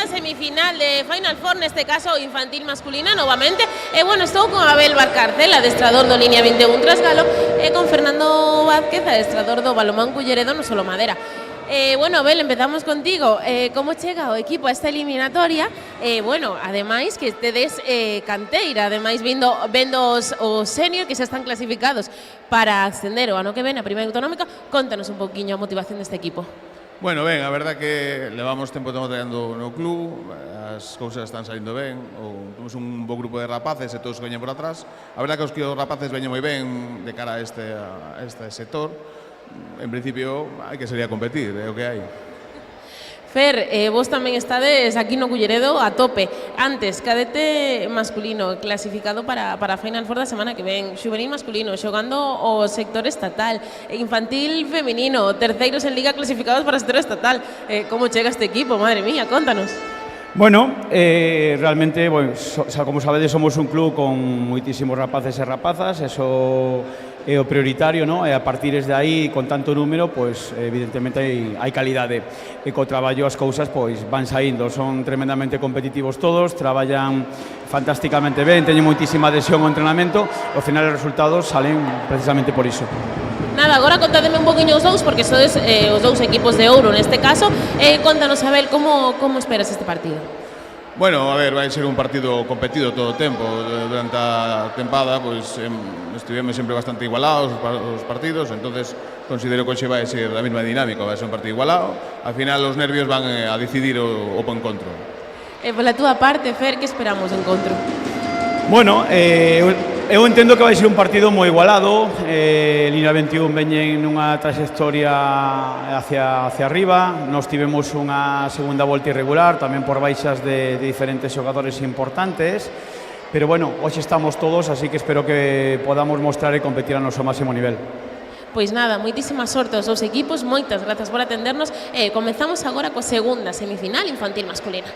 segunda semifinal de Final Four, neste caso infantil masculina novamente. Bueno, estou con Abel Valcárcel, adestrador do Línea 21 Trasgalo, e con Fernando Vázquez, adestrador do Balonmán Culleredo no Solo Madera. Bueno, Abel, empezamos contigo. Como chega o equipo a esta eliminatoria? Bueno, ademais que tedes canteira, ademais vendo os senior que xa están clasificados para ascender o ano que ven a primeira autonómica. Contanos un poquinho a motivación deste equipo. Bueno, ben, a verdad que levamos tempo traballando no club, as cousas están saindo ben, temos un bo grupo de rapaces e todos veñen por atrás. A verdad que os rapaces veñen moi ben de cara a este sector. En principio, hai que salir a competir, é o que hai. Fer, vos tamén estades aquí no Culleredo a tope. Antes, cadete masculino clasificado para Final Four da semana que ven, xuvenil masculino xogando o sector estatal, infantil feminino, terceiros en liga clasificados para o sector estatal. Como chega este equipo? Madre mía, contanos. Bueno, realmente, bueno, como sabedes, somos un club con moitísimos rapaces e rapazas, eso é o prioritario, ¿no? E a partir de aí, con tanto número, pues evidentemente hai calidade. E co traballo as cousas pues van saindo, son tremendamente competitivos todos, traballan fantásticamente ben, teñen moitísima adhesión ao entrenamento, ao final os resultados salen precisamente por iso. Nada, agora contádeme un poquinho os dous, porque sodes os dous equipos de ouro neste caso. Contanos, Abel, como esperas este partido? Bueno, a ver, vai ser un partido competido todo o tempo. Durante a tempada, pois, estivemos sempre bastante igualados os partidos, entonces considero que hoxe vai ser a mesma dinámica, vai ser un partido igualado. Al final, os nervios van a decidir o encontro. Pola túa parte, Fer, que esperamos do encontro? Bueno, eu entendo que vai ser un partido moi igualado. Línea 21 veñen nunha trayectoria hacia arriba. Nos tivemos unha segunda volta irregular, tamén por baixas de diferentes xogadores importantes. Pero bueno, hoxe estamos todos, así que espero que podamos mostrar e competir a noso máximo nivel. Pois nada, moitísima sorte aos dous equipos, moitas grazas por atendernos. Comezamos agora coa segunda semifinal infantil masculina.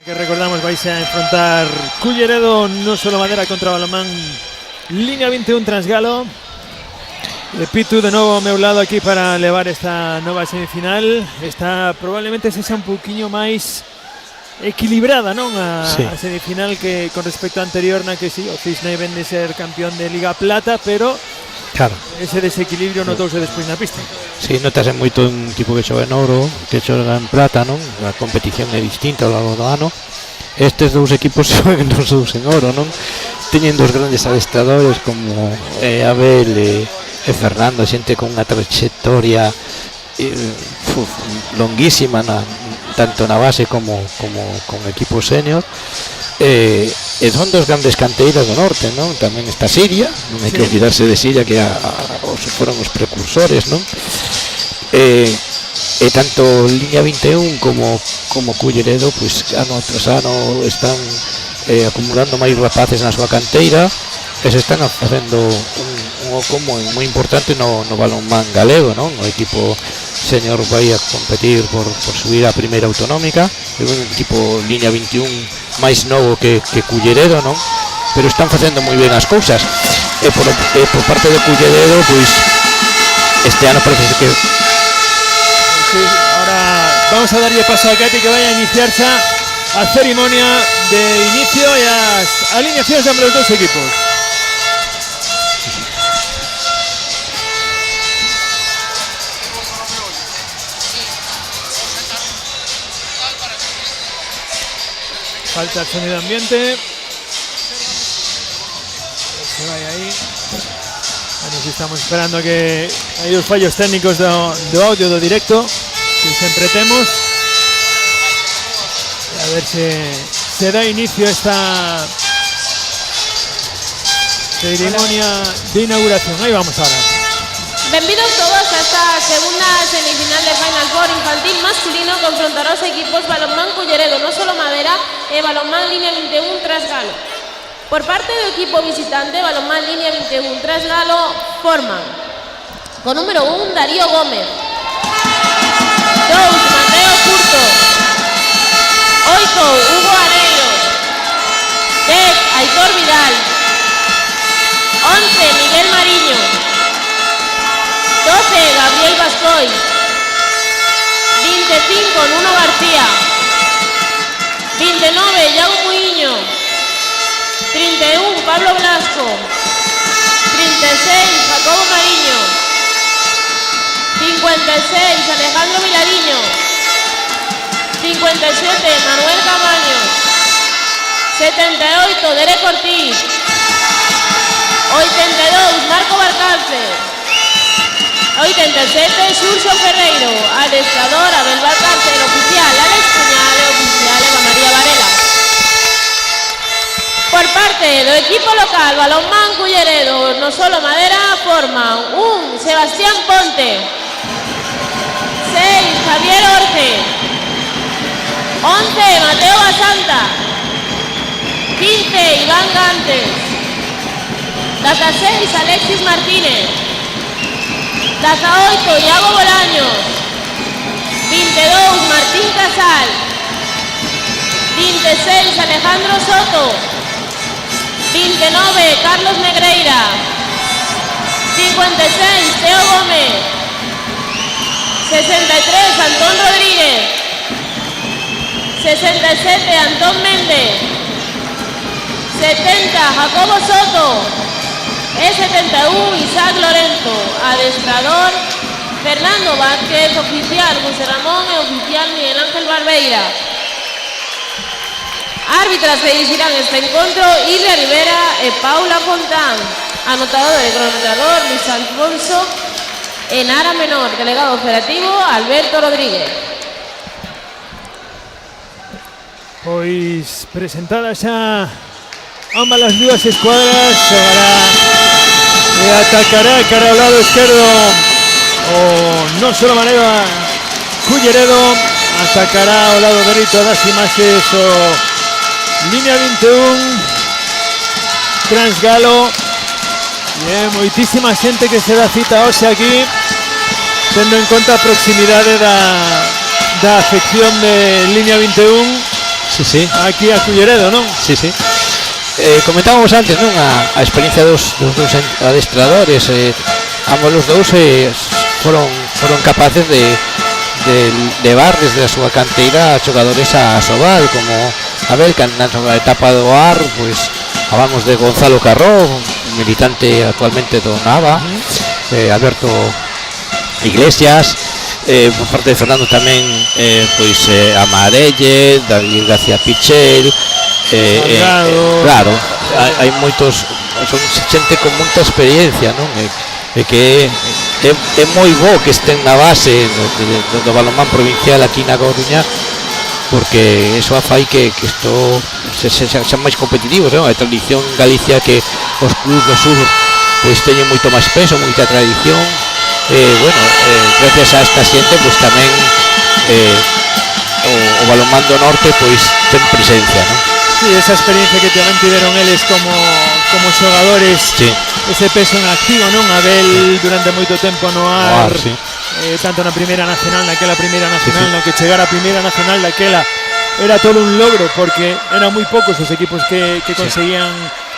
Que recordamos, vais a enfrentar Culleredo no Solo Madera contra Balonmán Línea 21 Trasgalo. Pitu de novo ao meu lado aquí para levar esta nova semifinal. Esta probablemente sexa un pouquiño máis equilibrada, non? A semifinal que con respecto a anterior, na que sí, o Cisne ven de ser campeón de Liga Plata, pero claro, ese desequilibrio notouse despois na pista. Sí, notase moito un equipo que xoga en ouro, que xoga en plata, non? A competición é distinta ao longo do ano. Estes dous equipos xogan os dous en ouro, non? Teñen dos grandes adestradores como Abel e Fernando, xente con unha trayectoria longuísima tanto na base como con equipos senior. E son dos grandes canteiras do norte, non? Tamén está Siria, non hai que olvidarse de Siria, que foron os precursores, non? E tanto Línea 21 como Culleredo, pois ano tras ano están acumulando máis rapaces na súa canteira e se están facendo un oco moi importante no balonmán galego, non? O equipo senior vai a competir por subir a primeira autonómica, é un equipo Línea 21 máis novo que Culleredo, non? Pero están facendo moi ben as cousas. E por parte de Culleredo, pois este ano parece que sí, ahora vamos a darlle paso a Katy que vaya a iniciarse a ceremonia de inicio e as alineacións entre os dos equipos. Falta el sonido ambiente. Se vaya ahí. Bueno, si estamos esperando que hai os fallos técnicos do audio do directo que sempre temos. A ver se dá inicio a esta ceremonia de inauguración. Ahí vamos ahora. Benvidos todos a esta segunda semifinal de Final Four infantil masculino. Confrontará os equipos Balonmán Culleredo no Solo Madera e Balonmán Línea 21 Trasgalo. Por parte do equipo visitante, Balonmán Línea 21 Trasgalo forman con número 1 Darío Gómez, 2 Mateo Curto, 8 Hugo Areiro, 10 Aitor Vidal, 11 Miguel María, Coy. 25, Nuno García. 29, Iago Muiño. 31, Pablo Blasco. 36, Jacobo Mariño. 56, Alejandro Vilariño. 57, Manuel Camaño. 78, Derek Ortiz. 82, Marco Barcalce. 87, Xurxo Ferreiro. Adestrador, Abel Barcalce. Oficial, Alex Puñal. Oficial, Eva María Varela. Por parte do equipo local, Balonmán Culleredo, no solo Madera, forman un Sebastián Ponte. 6, Javier Orge. 11, Mateo Basanta. 15, Iván Gantes. 16, Alexis Martínez. 18, Iago Bolaños. 22, Martín Casal. 26, Alejandro Soto. 29, Carlos Negreira. 56, Teo Gómez. 63, Antón Rodríguez. 67, Antón Méndez. 70, Jacobo Soto. 71, Isaac Lorenzo. Adestrador, Fernando Vázquez. Oficial, José Ramón. E oficial, Miguel Ángel Barbeira. Árbitras que dirigirán este encontro, Ilia Rivera e Paula Fontán. Anotador e cronotador, Luis Alfonso. Enara Menor, delegado operativo, Alberto Rodríguez. Pois presentadas xa ambas as dúas escuadras, xogará e atacará cara ao lado esquerdo o non solo Manera Culleredo, atacará ao lado dereito das imaxes o Línea 21 Transgalo. E moitísima xente que se dá cita hoxe aquí, tendo en conta a proximidade da afección de Línea 21. Sí. Aquí a Culleredo, non? Sí. Comentábamos antes, non? A experiencia dos dous adestradores, ambos os dous foron capaces de levar desde a súa canteira a xogadores a Asobal, como Abel, que na etapa do AR, pois hablamos de Gonzalo Carró, militante actualmente do Nava, Alberto Iglesias, por parte de Fernando tamén, pois Amarelle, David García Pichel, claro, hai moitos, son xente con moita experiencia, non? E que é moi bo que estén na base do balonmán provincial aquí na Coruña, porque eso fai que isto sean máis competitivos, non? A tradición en Galicia que os clubs do sur pois teñen moito máis peso, moita tradición. Gracias a esta xente pois tamén o balonmán do norte pois ten presencia, non? Sí, esa experiencia que tamén tiveron eles como xogadores, sí. Ese peso en activo, non? Abel durante moito tempo no AR, sí. Tanto na Primeira Nacional, naquela Primeira Nacional, sí. No que chegara a Primeira Nacional daquela era todo un logro, porque eran moi poucos os equipos que conseguían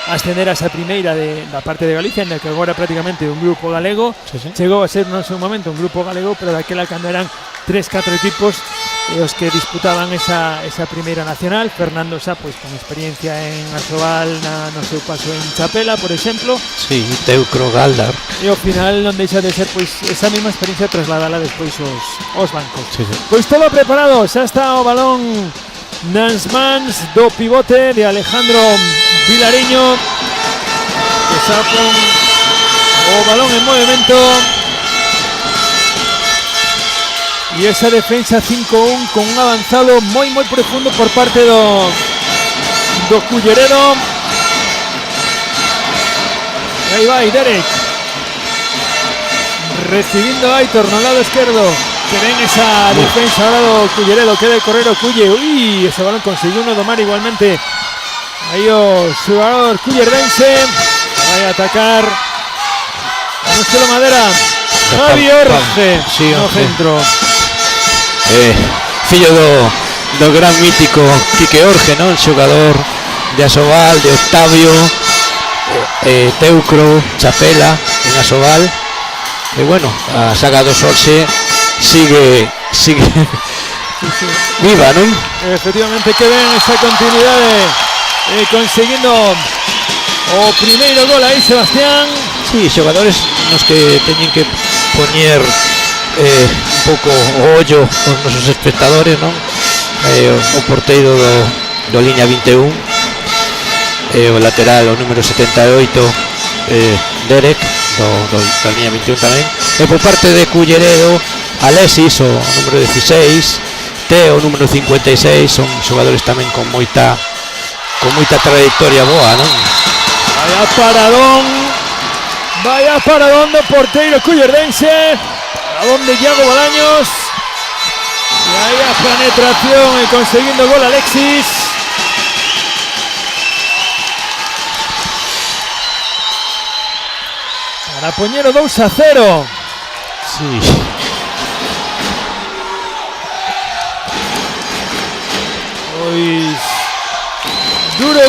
ascender a esa primeira da parte de Galicia, na que agora prácticamente un grupo galego, chegou a ser no seu momento un grupo galego, pero daquela cando eran 3-4 equipos os que disputaban esa primeira nacional. Fernando xa pois con experiencia en Asobal no seu paso en Chapela, por exemplo. Sí, Teucro, Galdar. E ao final non deixa de ser pois esa mesma experiencia trasladala despois aos bancos. Sí. Pois todo preparado, xa está o balón nas mans do pivote de Alejandro Vilariño, que xa pon o balón en movimento. E esa defensa 5-1 con un avanzado moi profundo por parte do Culleredo. E aí vai Derek recibindo Aitor no lado esquerdo, que ven esa defensa ahora do Culleredo, que de correr o Culle. Ui, ese balón conseguiu no domar igualmente aí o xogador cullerdense. Vai a atacar non solo Madera, Javi Orge no centro. Fillo do gran mítico Quique Orge, non? Xogador de Asobal, de Octavio, Teucro, Chapela en Asobal. E bueno, a saga dos Orxe sigue viva, ¿no? Efectivamente, que ven esa continuidad consiguiendo o primeiro gol aí, Sebastián. Sí, xogadores nos que teñen que poñer un pouco o ollo os nosos espectadores, non? O porteiro do Liña 21, o lateral, o número 78, Derek do Liña 21 tamén, e por parte de Culleredo, Alexis, o número 16, Teo, o número 56, son xogadores tamén con moita trayectoria boa, non? Vaya paradón do porteiro cullerdense, paradón de Iago Bolaños, e aí a penetración e conseguindo gol Alexis. Para poñer o 2-0. Sí. Pois duro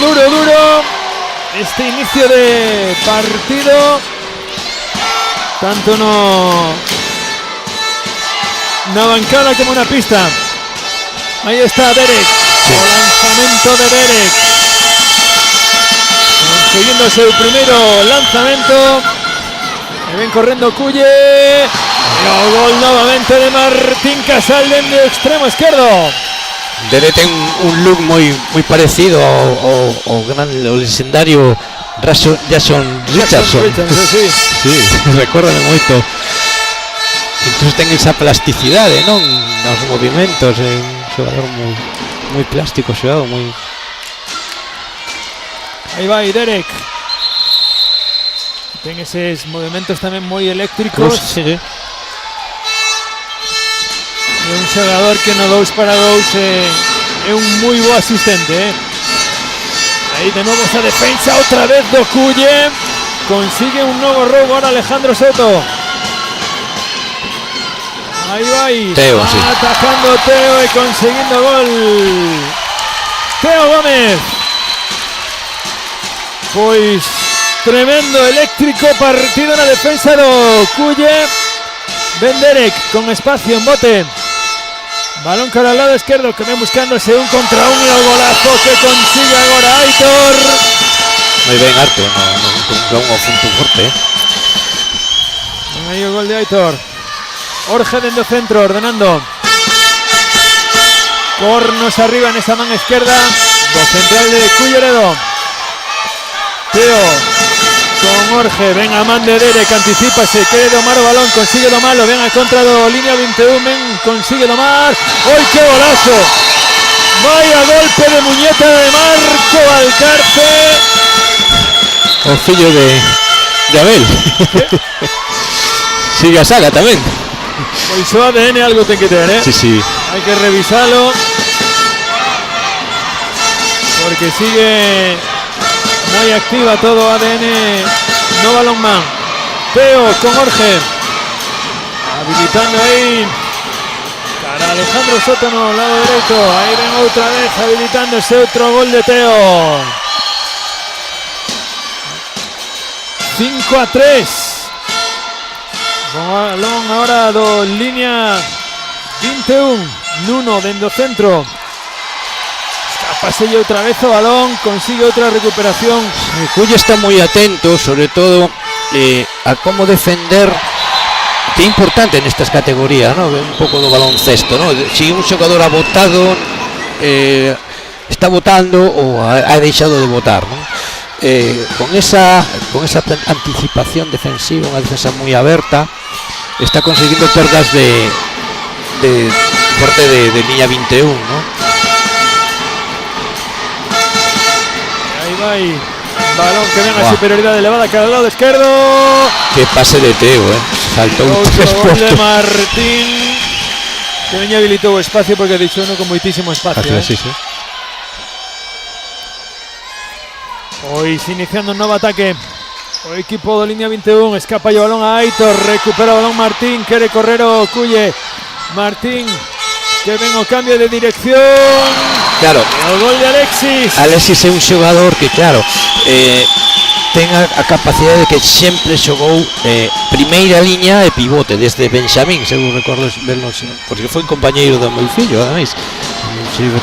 este inicio de partido, tanto na bancada como na pista. Aí está Derek, sí. O lanzamento de Derek, conseguindo o seu primeiro lanzamento, e ven correndo Culle, e o gol novamente de Martín Casal dende o extremo esquerdo. Dere ten un look moi parecido ao legendario Jason Richardson. Sí, recórdame moito. Incluso ten esa plasticidade, non? Nos movimentos, un xogador moi plástico, xogador moi. Aí vai Derek. Ten eses movimentos tamén moi eléctricos. Sí. É un xogador que no 2 para 2 é un moi bo asistente, Aí de novo esa defensa outra vez do Culle. Consigue un novo roubo ahora Alejandro Soto. Aí vai Teo, sí. Atacando Teo e conseguindo gol Teo Gómez. Pois tremendo eléctrico partido na defensa do Culle. Ben Derek con espacio en bote. Balón cara al lado izquierdo que ven buscándose un contra un y el golazo que consigue agora Aitor. Moi ben Arto, non un punto forte. Aí o gol de Aitor. Jorge dentro centro, ordenando. Cornos arriba en esa mano izquierda do central de Culleredo. Teo con Jorge, ven a man de Derek, anticípase, quiere domar o balón, consigue domarlo, ven a contra do Liña 21, ven, consigue domar. ¡Uy, qué golazo! Vaya golpe de muñeca de Marco Alcarce. O fillo de Abel. Sigue a saga tamén. Pois o ADN algo ten que ter, Sí. Hay que revisarlo. Porque sigue muy activa todo ADN no balonmán. Teo con Jorge. Habilitando ahí. Para Alejandro Soto no lado derecho. Ahí ven otra vez habilitando ese otro gol de Teo. 5-3. Balón ahora do Liña 21. Nuno dentro centro. Escapase otra vez o balón. Consigue otra recuperación. Culle está moi atento, sobre todo a como defender, que é importante nestas categorías, ¿no? Un pouco do baloncesto, ¿no? Si un xogador ha botado, está botando ou ha deixado de botar, ¿no? Con esa anticipación defensiva, unha defensa moi aberta, está conseguindo perdas de parte de Liña 21, ¿no? Ahí va. Balón que ven a superioridad elevada cara al lado izquierdo. Que pase de Teo, saltou tres gol de Martín, que veña habilitou o espacio porque dicho uno con moitísimo espacio. Sí. Pois iniciando un novo ataque o equipo do Liña 21. Escapa o balón a Aitor, recupera o balón Martín, quere correr o Culle. Martín, que ven o cambio de dirección. Claro, o gol de Alexis. Alexis é un xogador que, claro, ten a capacidade de que sempre xogou primeira liña e pivote desde Benxamín, según recordo vernos, porque foi compañeiro do meu fillo, ademais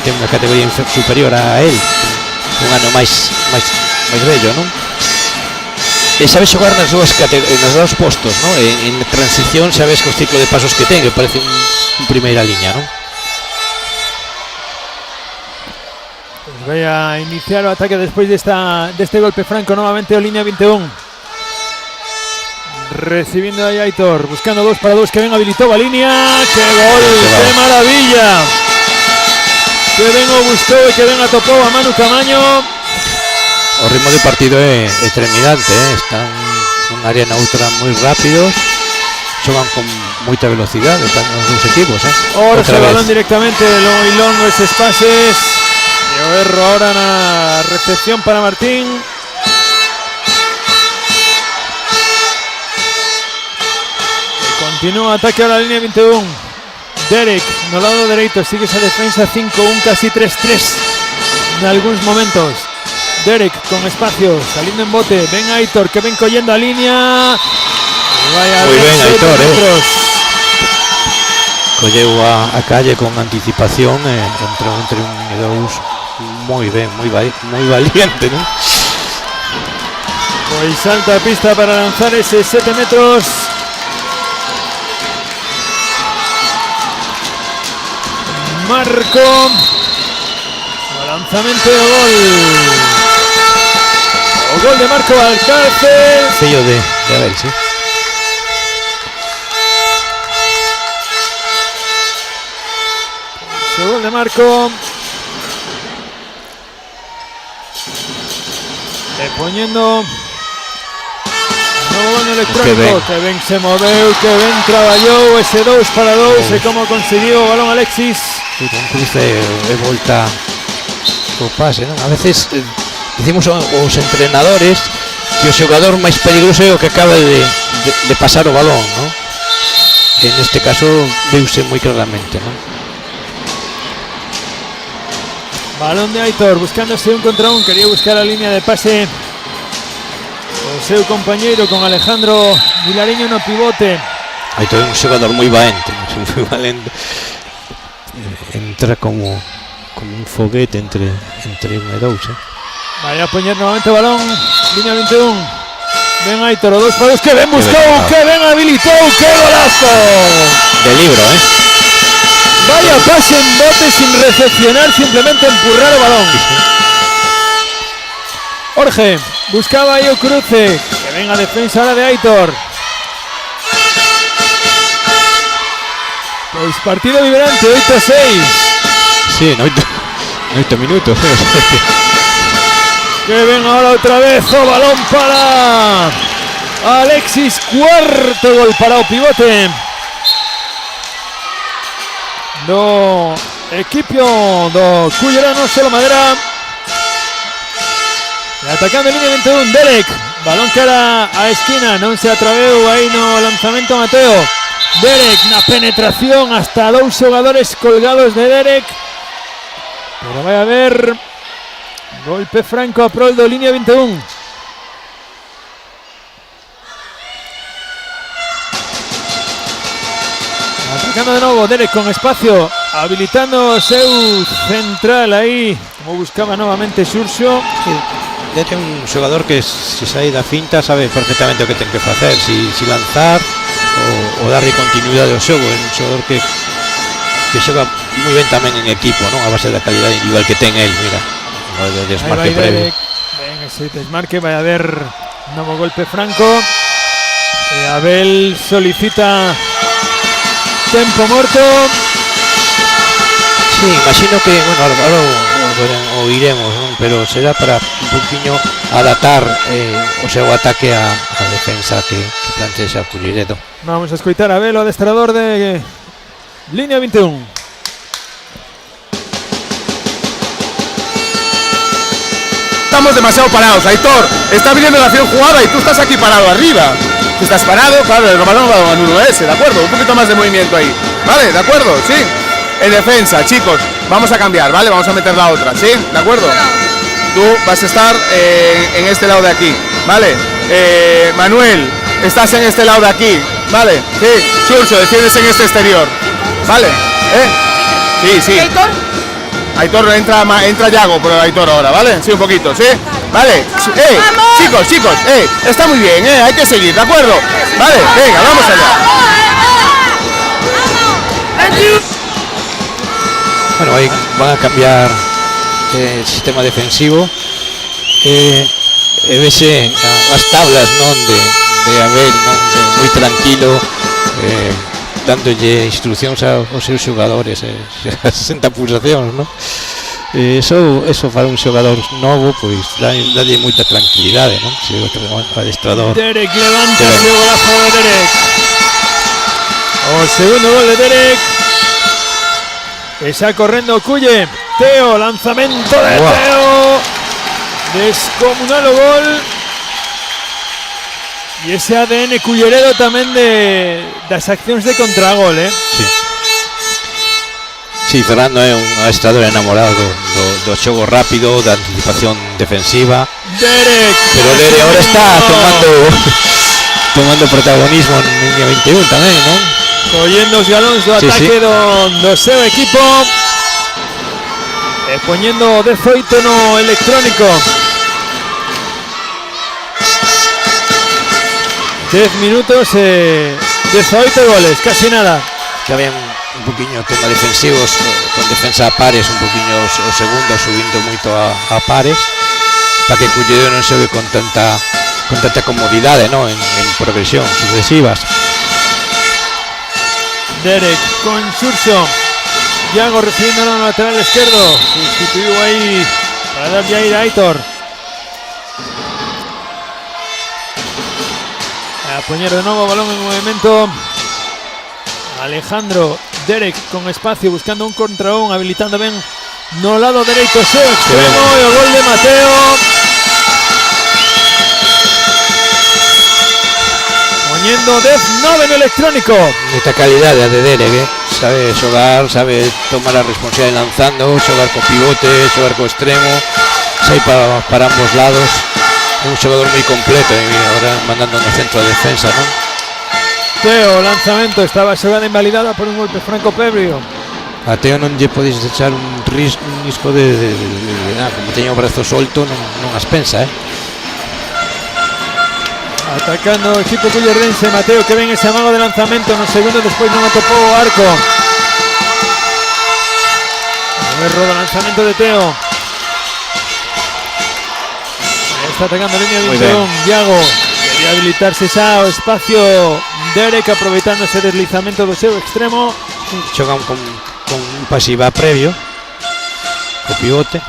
ten unha categoría superior a él, un ano máis vello, non? E sabe xogar nas dúas nos dous postos, non? En transición sabes que o ciclo de pasos que ten, que parece un primeira liña, non? Vai a iniciar o ataque despois deste golpe franco novamente o línea 21. Recibiendo aí Aitor, buscando 2 para 2, que ben habilitou a línea. ¡Qué gol! ¡Qué maravilla! Que ben o buscou e que ben atopou a Manu Camaño. O ritmo de partido é tremendante, están unha área na outra moi rápidos, xogan con moita velocidade, están os dous equipos. Ahora se balón directamente de Loilón, eses pases. E o erro ahora na recepción para Martín. E continúa ataque a la línea 21. Derek no lado dereito, sigue esa defensa 5-1, casi 3-3 en algúns momentos. Derek con espacio, saliendo en bote. Ven Aitor, que ven collendo a línea. Moi ben Aitor, colleu a calle con anticipación e entrou entre un e dous. Moi ben, moi valiente, non? Pois salta a pista para lanzar ese 7 metros. Marco. O lanzamento de gol. O gol de Marco Valcárcel. Sello de Abel, sí. O gol de Marco. Poniendo novo gol electrónico, que ben se moveu, que ben traballou ese 2 para 2 e como conseguiu o balón Alexis. Un cruce e volta o pase, non? A veces dicimos aos entrenadores que o xogador máis peligroso é o que acaba de pasar o balón, non? E neste caso veuse moi claramente, non? Balón de Aitor, buscándose un contra un, quería buscar a línea de pase o seu compañeiro con Alejandro Vilariño no pivote. Aitor é un xogador moi valente, entra como un foguete entre 1 e 2. Vai a poñer novamente o balón, línea 21. Ven Aitor, o 2 para 2, que ben buscou, que ben habilitou, que golazo. De libro, Vaya pase en bote sin recepcionar, simplemente empurrar o balón. Jorge buscaba aí o cruce, que ven a defensa ahora de Aitor. Pois partido vibrante, 8-6. Sí, en 8 minutos. Que ven ahora otra vez o balón para Alexis, cuarto gol para o pivote do equipo do Cullerano Solo Madera. E atacando en línea 21, Derek, balón que era a esquina, non se atreveu aí no lanzamento Mateo. Derek na penetración, hasta 2 xogadores colgados de Derek, pero vai a haber golpe franco a prol do línea 21. Atacando de novo Derek con espacio, habilitando o seu central aí, como buscaba novamente Xurxo. Derek é un xogador que se sai da finta sabe perfectamente o que ten que facer, si lanzar ou darlle continuidade ao xogo. É un xogador que xoga moi ben tamén en equipo, non? A base da calidade individual que ten el, mira, o desmarque previo. Ben, ese desmarque, vai a haber novo golpe franco. E Abel solicita tempo morto. Sí, imagino que, bueno, ahora o iremos, non? Pero será para un poquinho adaptar o seu ataque a defensa que plantexa Culleredo. Vamos a escoitar a Abel, o adestrador de línea 21. Estamos demasiado parados, Aitor. Está viniendo la acción jugada y tú estás aquí parado arriba. Tú estás parado, claro, el balón va en 1S, ¿de acuerdo? Un poquito más de movimiento ahí. ¿Vale? ¿De acuerdo? Sí. En defensa, chicos, vamos a cambiar, ¿vale? Vamos a meter la otra, ¿sí? ¿De acuerdo? Tú vas a estar en este lado de aquí. Vale, Manuel, estás en este lado de aquí. Vale, sí, Xurxo, defiendes en este exterior. Vale, sí. Aitor entra Yago por el Aitor ahora, ¿vale? Sí, un poquito, ¿sí? Vale, chicos, está muy bien, hay que seguir, ¿de acuerdo? Vale, venga, vamos allá. Bueno, aí van a cambiar el sistema defensivo. Vese as tablas, non, de Abel, non, moi tranquilo, dándolle instruccións aos seus xogadores, 60 pulsacións, non? Eso para un xogador novo, pois dalle moita tranquilidade, non? Se o adestrador. Derek levanta o golazo de Derek. O segundo gol de Derek. Está correndo Culle. Teo, lanzamento de Teo. Descomunal o gol. E ese ADN Culleredo tamén das accións de contragol, Sí, Fernando é un adestrador enamorado do xogo rápido, da anticipación defensiva. Derek. Pero Derek ahora está tomando protagonismo en línea 21 tamén, non? Collendo os galóns do ataque do seu equipo. E poñendo 18 no electrónico. 10 minutos e 18 goles, casi nada. Tamén un poquinho tema defensivos, con defensa a pares, un poquinho o segundo subindo moito a pares, para que Culleredo non se ve con tanta comodidade, ¿no? en progresión sucesivas. Derek con Xurxo. Yago recibiendo no lateral izquierdo. Sustituyó ahí para darle aire a Aitor. A poner de nuevo balón en movimiento. Alejandro. Derek con espacio buscando un contra un, habilitando bien no lado derecho seu extremo y el gol de Mateo. Poniendo 19 en electrónico. Esta calidad de Derek, sabe xogar, sabe tomar a responsabilidade lanzando, xogar co pivote, xogar co extremo, sabe para ambos lados. É un xogador moi completo e agora mandando no centro de defensa, non? Teo, lanzamento, estaba xogada invalidada por un golpe franco previo. A Teo non lle podes echar un risco de como teño o brazo solto, non as pensa, Atacando o equipo cullerdense, Mateo que ven ese amago de lanzamento no segundo, despois non atopou o arco. Erro do lanzamento de Teo. Está atacando línea de visión, Yago. Quería habilitarse xa o espacio. Derek aproveitando ese deslizamento do seu extremo. Xogan con un pasiva previo, o pivote.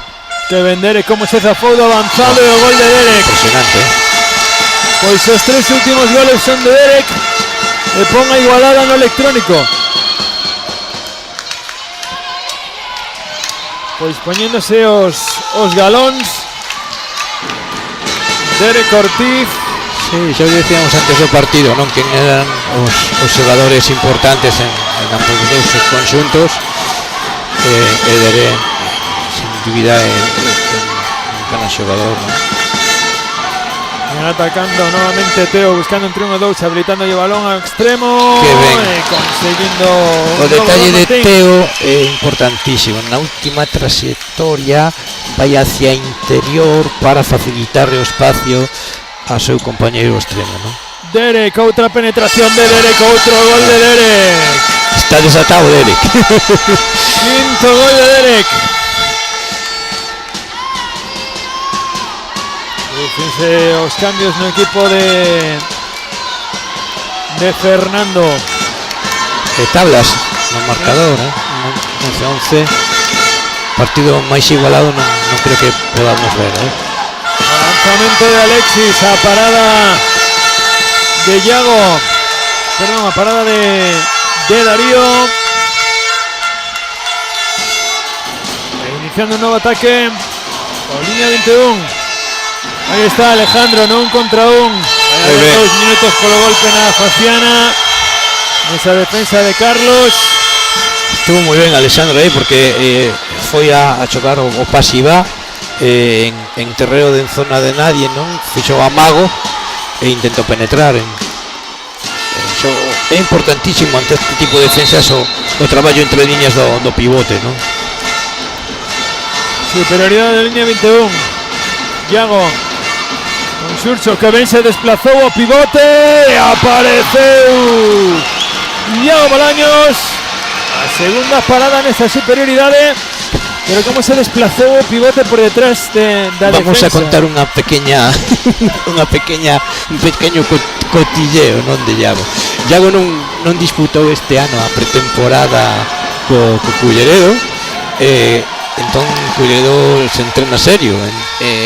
Que ven Derek como se zafou do avanzado e o gol de Derek. Impresionante, Pois os tres últimos goles son de Derek e pon a igualada no electrónico. Pois poñéndose os galóns. Derek Ortiz. Sí, xa decíamos antes do partido, non, quen eran os xogadores importantes en ambos dous conxuntos, e Derek sin dúbida é un gran xogador, non? Atacando nuevamente Teo, buscando entre 1 e 2, habilitando el balón al extremo. Que ben. Consiguiendo O detalle de Teo é importantísimo. Na última trayectoria vai hacia interior para facilitar o espacio a seu compañeiro extremo, non? Derek, outra penetración de Derek, outro gol de Derek. Está desatado Derek. Quinto gol de Derek. Fíjense os cambios no equipo de Fernando. Tablas no marcador, 11-11. Partido máis igualado non creo que podamos ver, Lanzamento de Alexis a parada de Yago. Perdón, a parada de Darío. Iniciando un nuevo ataque con línea 21. Ahí está Alejandro, no un contra un. 2 minutos por el golpe na Faciana. Esa defensa de Carlos. Estuvo moi ben Alexandro aí porque foi a chocar o pasiva en en terreo de zona de nadie, non? Fixo amago e intentou penetrar eso é importantísimo ante este tipo de defensas o traballo entre líneas do pivote, non? Superioridade de línea 21. Iago con Xurxo que ben se desplazou o pivote e apareceu Iago Bolaños, a segunda parada nesta superioridade, pero como se desplazou o pivote por detrás da vamos defensa. a contar un pequeño cotilleo, non, de Iago. Iago non disputou este ano a pretemporada co Culleredo, entón Culleredo se entrena serio,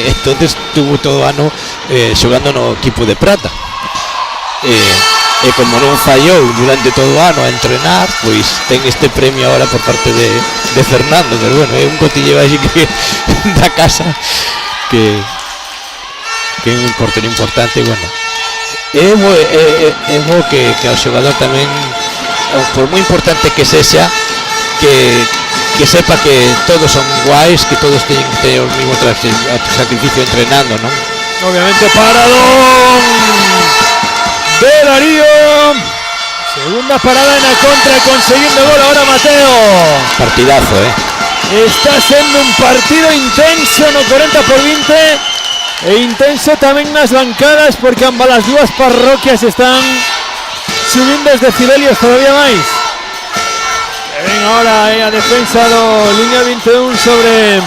entonces tuvo todo o ano xogando no equipo de prata, e como non fallou durante todo o ano a entrenar, pois ten este premio ahora por parte de Fernando, pero bueno, é un cotilleo así que da casa que é un portero importante. Bueno, é bo que o xogador tamén, por moi importante que sexa, que sepa que todos son iguais, que todos teñen que ter o mismo sacrificio entrenando, non? Obviamente paradón de Darío, segunda parada en la contra, consiguiendo gol ahora Mateo. Partidazo, está sendo un partido intenso no 40/20 e intenso tamén nas bancadas, porque ambas as dúas parroquias están subindo os decibelios todavía máis. E ven ahora a defensa do línea 21 sobre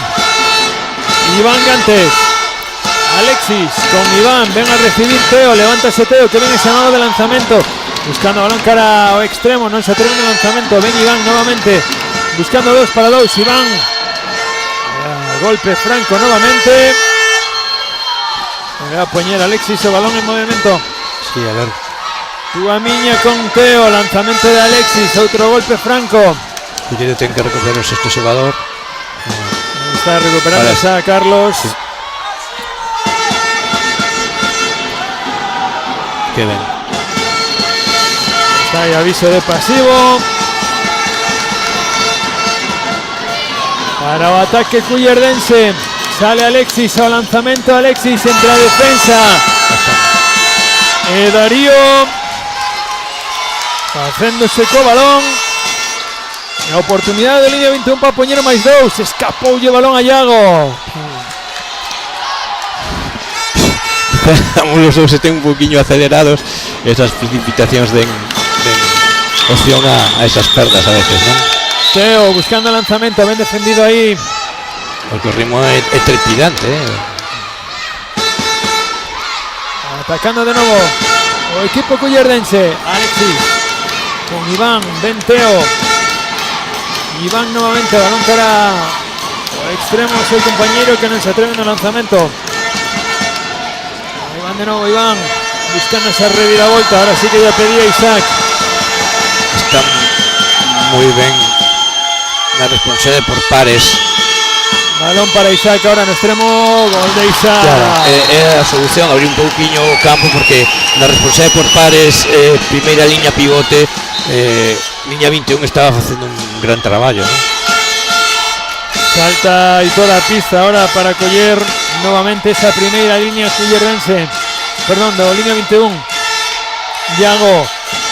Iván Gantes. Alexis con Iván, ven a recibir Teo, levántase Teo que ven ese amago de lanzamento, buscando balón cara ao extremo, non se atreve no lanzamento, ven Iván nuevamente, buscando 2 para 2, Iván, golpe franco nuevamente, va a poner Alexis o balón en movimiento. Sí, a ver. Tuamiña con Teo, lanzamento de Alexis, outro golpe franco. Culleredo ten que recuperar o sexto xogador. Está recuperando a Carlos. Sí. Que ben. Está aí aviso de pasivo para o ataque cullerdense. Sale Alexis ao lanzamento, Alexis entre a defensa e Darío facéndose co balón. A oportunidade de línea 21 para poñer máis 2, escapou o balón a Iago. Estamos los dos estén un poquinho acelerados, esas precipitacións den opción a esas perdas a veces, non? Teo buscando el lanzamento, ben defendido aí. Porque o ritmo é trepidante, Atacando de novo o equipo cullerdense. Alexis con Iván, ben Teo. Iván nuevamente, balón cara o extremo, seu compañero que non se atreve no lanzamento. De nuevo Iván buscando esa reviravolta, ahora sí que ya pedía Isaac. Está muy bien la responsabilidad por pares. Balón para Isaac ahora en extremo, gol de Isaac. Claro, era a solución abrir un pouquiño o campo, porque na responsabilidade por pares, primeira liña pivote, liña 21 estaba facendo un gran traballo, ¿no? Salta y toda la pista ahora para coller nuevamente esa primeira liña cullerdense, perdón, de línea 21. Iago,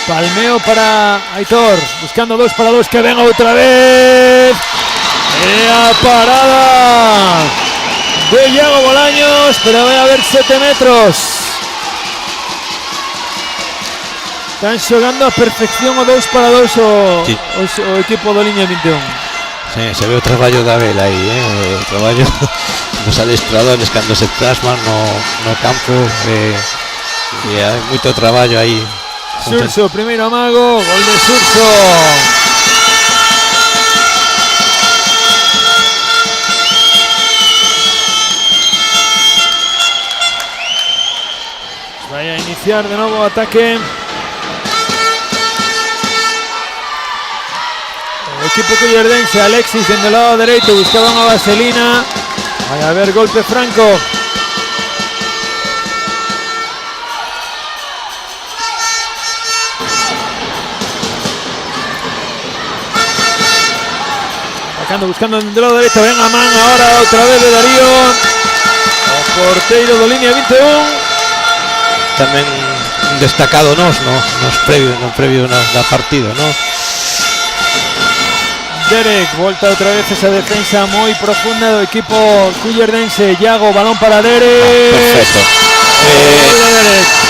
palmeo para Aitor, buscando 2 para 2, que venga otra vez. A parada de Iago Bolaños, pero va a haber 7 metros. Están xogando a perfección o 2 para 2 sí. o equipo de línea 21. Sí, se ve o traballo da Abel aí, o traballo dos adestradores cando se plasman no campo, e hai moito traballo aí. Xurxo, primeiro amago, gol de Xurxo. Vaya a iniciar de novo o ataque. El equipo cullerdense, Alexis en el lado derecho, buscaban a Vaselina. Vaya a haber golpe franco. Atacando, buscando en el lado derecho. Venga, man, ahora otra vez de Darío. porteiro do Línea 21. Tamén un destacado nos previo da partida, ¿no? Derek, volta outra vez esa defensa moi profunda do equipo cullerdense. Iago, balón para Derek. Perfecto.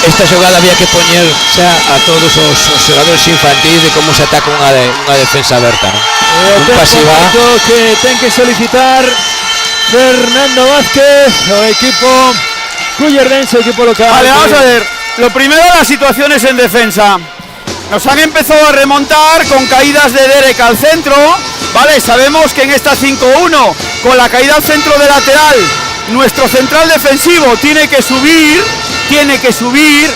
Esta xogada había que poñer xa a todos os xogadores infantis de como se ataca unha defensa aberta, ¿no? Un pasiva que ten que solicitar Fernando Vázquez, o equipo cullerdense, equipo local. Vale, vamos a ver. Lo primero, las situaciones en defensa. Nos han empezado a remontar con caídas de Derek al centro, ¿vale? Sabemos que en esta 5-1, con la caída al centro de lateral, nuestro central defensivo tiene que subir,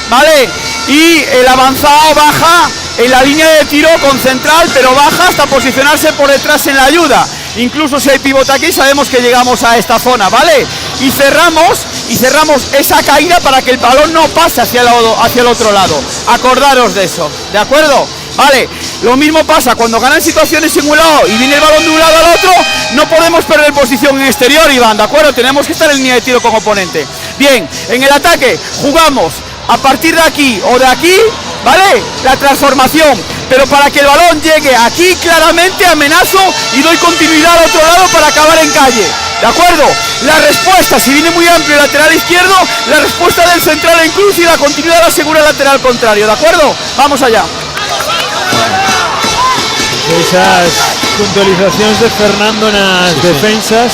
¿vale? Y el avanzado baja en la línea de tiro con central, pero baja hasta posicionarse por detrás en la ayuda. Incluso si hay pivote aquí, sabemos que llegamos a esta zona, ¿vale? Y cerramos esa caída para que el balón no pase hacia el otro lado. Acordaros de eso, ¿de acuerdo? Vale, lo mismo pasa cuando ganan situaciones en un lado y viene el balón de un lado al otro, no podemos perder posición en exterior, Iván, ¿de acuerdo? Tenemos que estar en línea de tiro con oponente. Bien, en el ataque jugamos a partir de aquí o de aquí, ¿vale? La transformación, pero para que el balón llegue aquí claramente amenazo y doy continuidad al otro lado para acabar en calle, ¿de acuerdo? La respuesta, si viene muy amplio el lateral izquierdo, la respuesta del central en cruz y la continuidad la asegura el lateral contrario, ¿de acuerdo? Vamos allá. Esas puntualizaciones de Fernando en las defensas.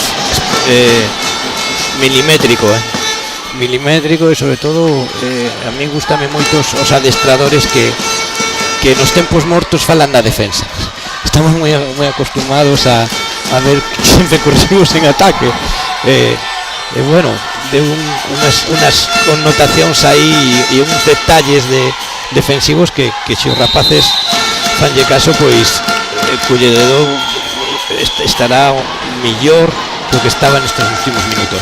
Milimétrico e sobre todo a mí gustame moito os adestradores que nos tempos mortos falan da defensa. Estamos moi acostumados a ver sempre corrimos en ataque e bueno, de unas connotacións aí e uns detalles defensivos que se os rapaces fanlle caso, pois Culleredo estará mellor do que estaba nestes últimos minutos.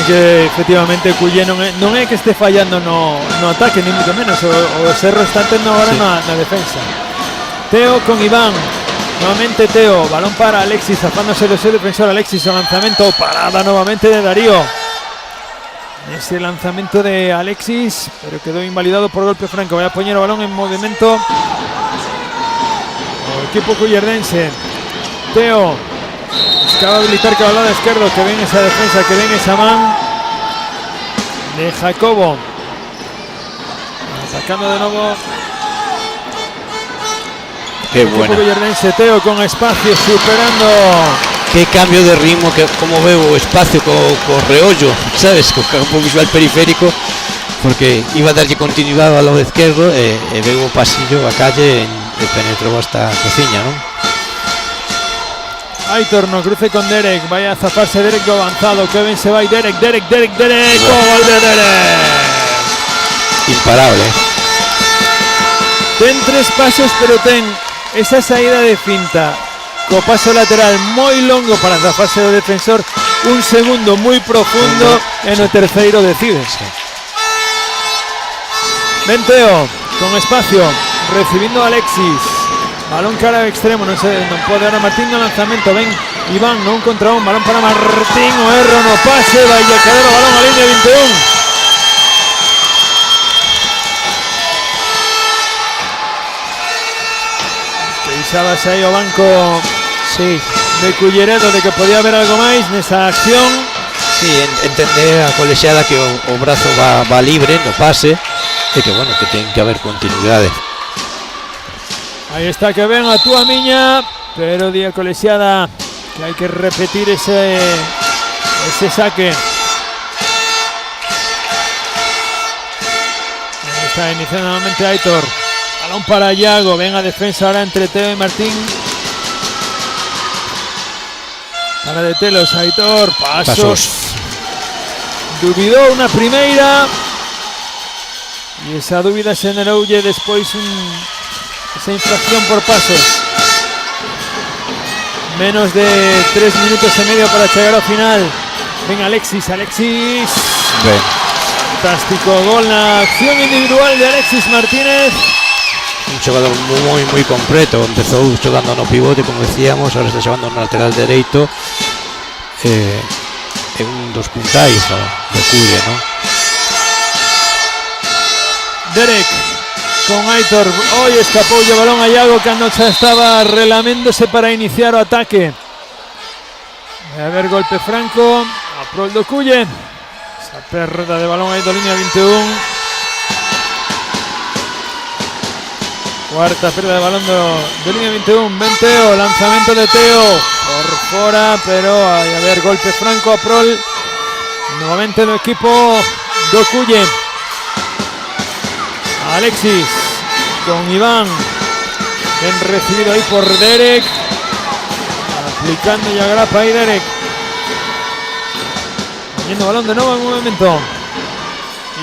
Que efectivamente Culle non é que este fallando no ataque, ni moito menos, o Cerro está tendo agora na defensa. Teo con Iván, nuevamente Teo, balón para Alexis, zafándose de su defensor. Alexis, el lanzamiento, parada nuevamente de Darío. Ese lanzamiento de Alexis, pero quedó invalidado por golpe franco. Voy a poner el balón en movimiento el equipo cullerdense. Teo buscaba habilitar que balón izquierdo, que ven esa defensa, que ven esa man de Jacobo. Atacando de nuevo. Qué bueno. Cullerdense, Teo con espacio, superando. Qué cambio de ritmo, que como veo espacio con reollo, sabes, con campo visual periférico, porque iba a darlle continuidade ao lado izquierdo e veo o pasillo a calle e penetrou hasta a cociña, non? Aitor no cruce con Derek, vaya a zafarse Derek do avanzado, que ben se vai Derek, gol de Derek. Imparable. Ten 3 pasos, pero ten esa saída de finta co paso lateral moi longo para zafarse do defensor, un segundo moi profundo e no terceiro decide. Ben Teo, con espacio, recibiendo a Alexis. Balón cara ao extremo, non pode ahora Martín no lanzamento. Ven Iván, non contra un, balón para Martín, o erro no pase, vai a caer o balón a línea 21. Pisabas aí o banco de Culleredo de que podía haber algo máis nesa acción. Sí, entender a colexiada que o brazo va libre no pase e que bueno, que ten que haber continuidade. Aí está, que ven a túa miña, pero di a colexiada que hai que repetir ese saque. Aí está iniciando nuevamente Aitor. Balón para Iago, ven a defensa ahora entre Teo y Martín. Para detelos, Aitor, pasos. Dubidou unha primeira e esa dúbida xeneroulle despois esa infracción por pasos. Menos de 3 minutos e medio para chegar ao final. Ven Alexis. Ben. Fantástico gol na acción individual de Alexis Martínez. Un xogador moi completo. Empezou xogando no pivote, como decíamos, ahora está xogando no lateral dereito. un dos puntais de Culle, ¿no? Derek con Aitor. Hoy escapó el balón a Iago cando xa estaba relaméndose para iniciar o ataque. A ver, golpe franco a prol do Culle. Esa perda de balón aí do línea 21. Cuarta perda de balón de línea 21. Ben Teo, lanzamento de Teo por fora, pero a ver, golpe franco a prol nuevamente do equipo do Culle. Alexis con Iván, bien recibido ahí por Derek, aplicando ya grapa ahí Derek, poniendo balón de nuevo en un momento.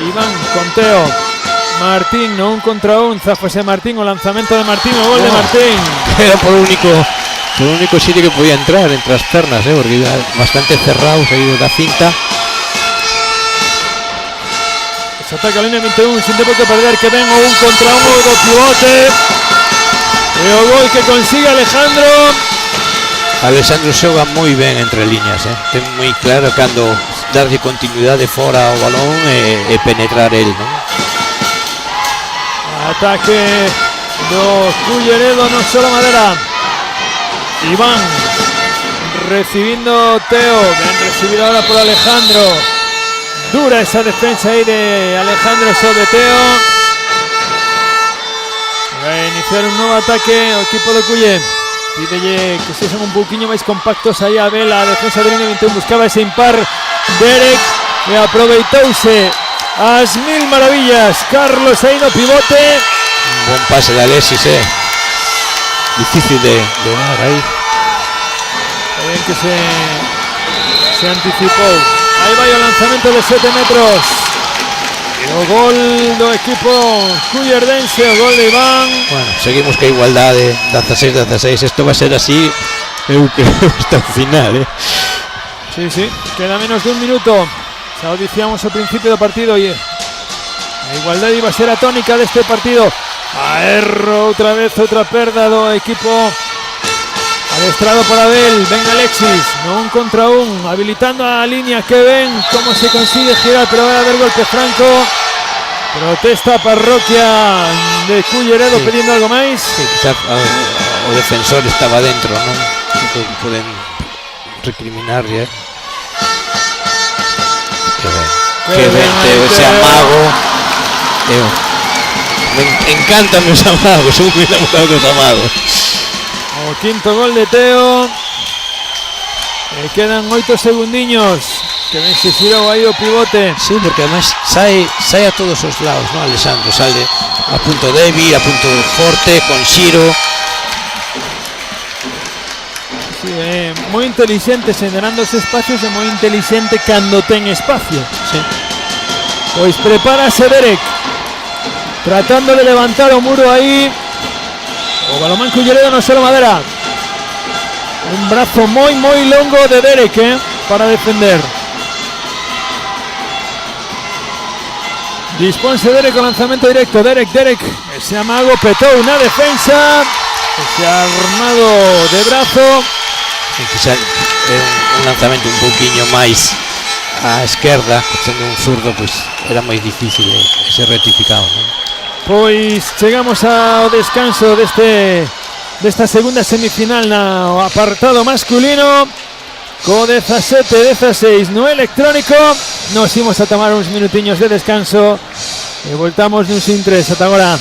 Iván con Teo, Martín, no un contra un, zafose Martín, o lanzamento de Martín, o gol de Martín. Era por el único sitio que podía entrar entre las pernas, porque iba bastante cerrado, seguido da cinta. Se ataca a línea 21 sin tiempo que perder, que venga un contra uno do pivote. E o gol que consigue Alejandro. Alessandro xoga moi ben entre líneas, ten moi claro cando darlle continuidade fora ao balón e penetrar el, non? Ataque do Culleredo, no solo Madera. Iván recibiendo Teo, bien recibido ahora por Alejandro. Dura esa defensa ahí de Alejandro sobre Teo. Va a iniciar un nuevo ataque ao equipo do Culle. Pídelle que se son un poquinho máis compactos aí a ver a defensa de línea 21. Buscaba ese impar Derek e aproveitouse as mil maravillas Carlos aí no pivote. Un buen pase de Alexis, difícil de dar aí. Bien que se anticipou. Aí vai o lanzamento de 7 metros. E o gol do equipo cullerdense, o gol de Iván. Bueno, seguimos que a igualdade 16-16. Esto va a ser así, eu creo, hasta o final, Sí, queda menos de un minuto. Xa o dicíamos ao principio do partido e a igualdade iba a ser a tónica deste partido. A erro outra vez, outra perda do equipo adestrado por Abel. Ven Alexis, no un contra un, habilitando a la línea. Que ven cómo se consigue girar, pero va a haber golpe franco. Protesta parroquia de Culleredo, pidiendo algo máis. Sí, quizá o defensor estaba dentro, non? Poden recriminarlle. Que ben ese amago. Me encantan os amagos, son moi enamorado dos amagos. O quinto gol de Teo. Quedan 8 segundiños. Que ben se xirou aí o pivote. Sí, porque además sai a todos os lados, ¿no? Alessandro sale a punto débil, a punto forte, con xiro. Sí, moi inteligente xenerando os espacios e moi inteligente cando ten espacio. Sí. Pois prepárase Derek, tratando de levantar o muro aí. O Balomán Culleredo no solo Madera. Un brazo moi longo de Derek, para defender. Disponse Derek con lanzamento directo. Derek, ese amago petou na defensa. Ese armado de brazo. E quizá un lanzamento un pouquiño máis á esquerda, sendo un zurdo, pois era moi difícil ese rectificado, non? Pois chegamos ao descanso desta segunda semifinal no apartado masculino. Co 17-16 no electrónico. Nos imos a tomar uns minutiños de descanso e voltamos nun sin 3. Ata agora.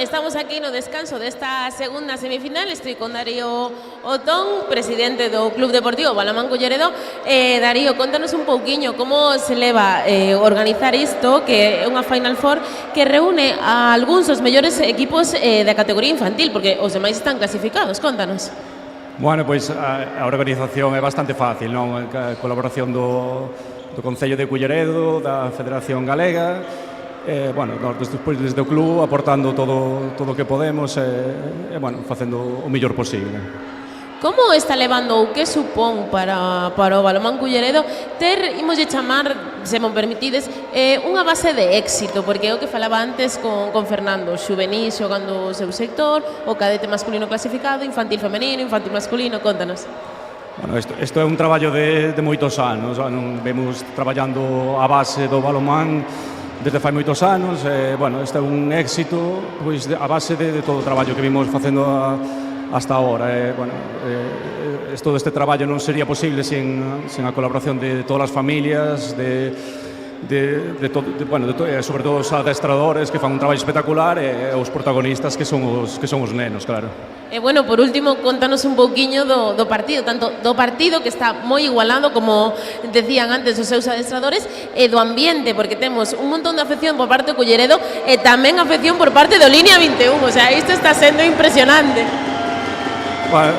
estamos aquí no descanso desta segunda semifinal. Estoy con Darío Otón, presidente do Club Deportivo Balonmán Culleredo. Darío, contanos un pouquiño como se leva organizar isto, que é unha Final Four que reúne a algúns dos mellores equipos da categoría infantil, porque os demais están clasificados. Contanos. Bueno, pois a organización é bastante fácil, non? A colaboración do Concello de Culleredo, da Federación Galega, bueno, nós despois desde o club aportando todo o que podemos e bueno, facendo o mellor posible. Como está levando ou que supón para o Balonmán Culleredo ter, imoslle chamar, se me permitides, unha base de éxito, porque é o que falaba antes con Fernando, xuvenil xogando o seu sector, o cadete masculino clasificado, infantil femenino, infantil masculino, contanos. Bueno, isto é un traballo de moitos anos, non vemos traballando a base do balonmán desde fai moitos anos, bueno, este é un éxito pois a base de todo o traballo que vimos facendo hasta agora. Bueno, todo este traballo non sería posible sin a colaboración de todas as familias, sobre todo os adestradores que fan un traballo espectacular e os protagonistas que son os nenos, claro. E bueno, por último, contanos un pouquiño do partido, tanto do partido que está moi igualado, como decían antes os seus adestradores, e do ambiente, porque temos un montón de afección por parte do Culleredo e tamén afección por parte do Línea 21, o sea, isto está sendo impresionante. Bueno,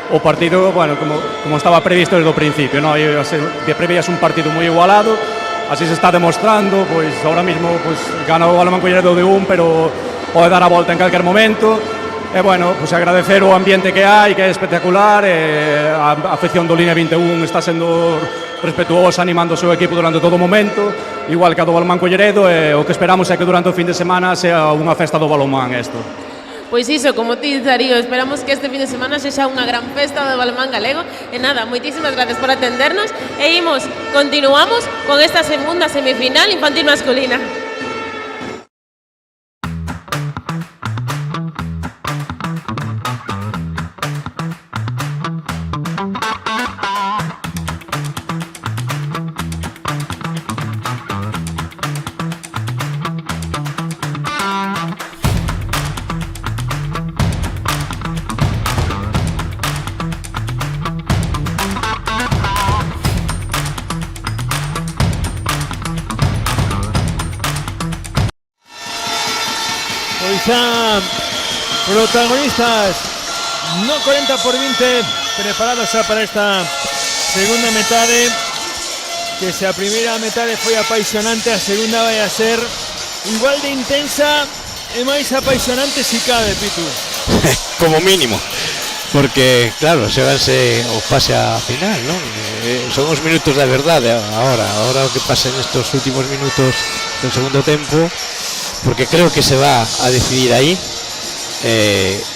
o partido, bueno, como estaba previsto desde o principio, ¿no? Prevías un partido moi igualado, así se está demostrando, pois ahora mismo pois gana o Balonmán Culleredo de pero pode dar a volta en calquer momento. E bueno, pues agradecer o ambiente que hai, que é espectacular, a afección do Línea 21 está sendo respetuosa, animando o seu equipo durante todo o momento, igual que a do Balonmán Culleredo, e o que esperamos é que durante o fin de semana sea unha festa do balonmán isto. Pois iso, como ti, Darío, esperamos que este fin de semana sexa unha gran festa do balonmán galego. E nada, moitísimas gracias por atendernos e continuamos con esta segunda semifinal infantil masculina. Xa protagonistas no 40-20 preparados xa para esta segunda metade, que se a primeira metade foi apaixonante, a segunda vai a ser igual de intensa e máis apaixonante si cabe, Pitu. Como mínimo, porque claro, xóganse o pase a final, non? Son os minutos da verdade agora o que pasa nestos últimos minutos do segundo tempo, porque creo que se va a decidir aí,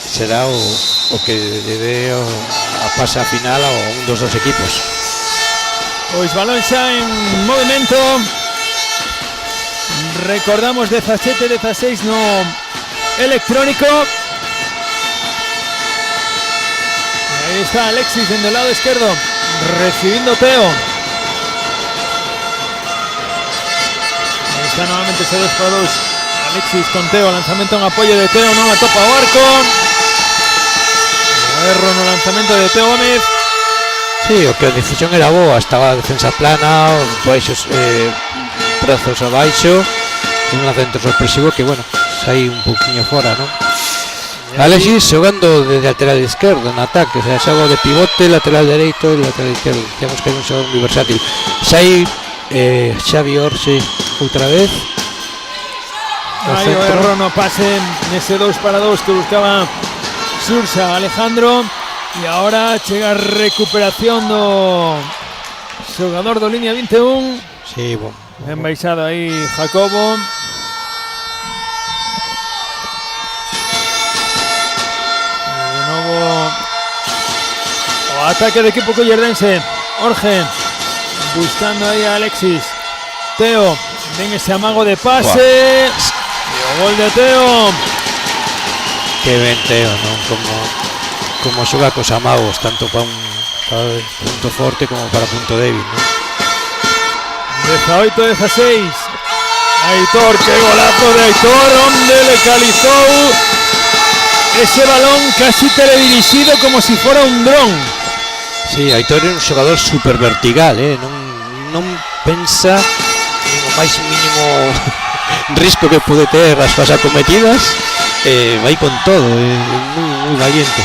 será o que lle dé a pase a final a un dos equipos. Pois balón xa en movimento, recordamos 17-16 no electrónico. Aí está Alexis dende o lado esquerdo, recibindo Teo. Aí está novamente ese 2-2. Alexis con Teo, lanzamento en apoio de Teo, non atopa o arco. Erro no lanzamento de Teo Gómez. Sí, o que a decisión era boa, estaba a defensa plana, baixos, brazos abaixo, un lanzamento sorpresivo que, bueno, sai un pouquinho fora, non? Alexis xogando de lateral esquerdo en ataque, o sea, xogo de pivote, lateral dereito e lateral esquerdo. Temos que hai un xogo moi versátil. Sai Xavi Orsi outra vez. Aí o erro no pase nese 2-2 que buscaba Sursa Alejandro, e agora chega a recuperación do xogador do Línea 21. Sí, bon. Enbaixado aí Jacobo. De novo o ataque do equipo collerdense. Orge buscando aí a Alexis. Teo, ven ese amago de pase. O gol de Teo. Que ben Teo, non? Como xoga cos amagos, tanto para un punto forte como para punto débil, non? 18-16. Aitor, qué golazo de Aitor, onde le calizou ese balón casi teledirixido como si fuera un dron. Sí, Aitor é un xogador super vertical, non pensa no máis mínimo risco que pode ter as súas acometidas, vai con todo, moi valiente.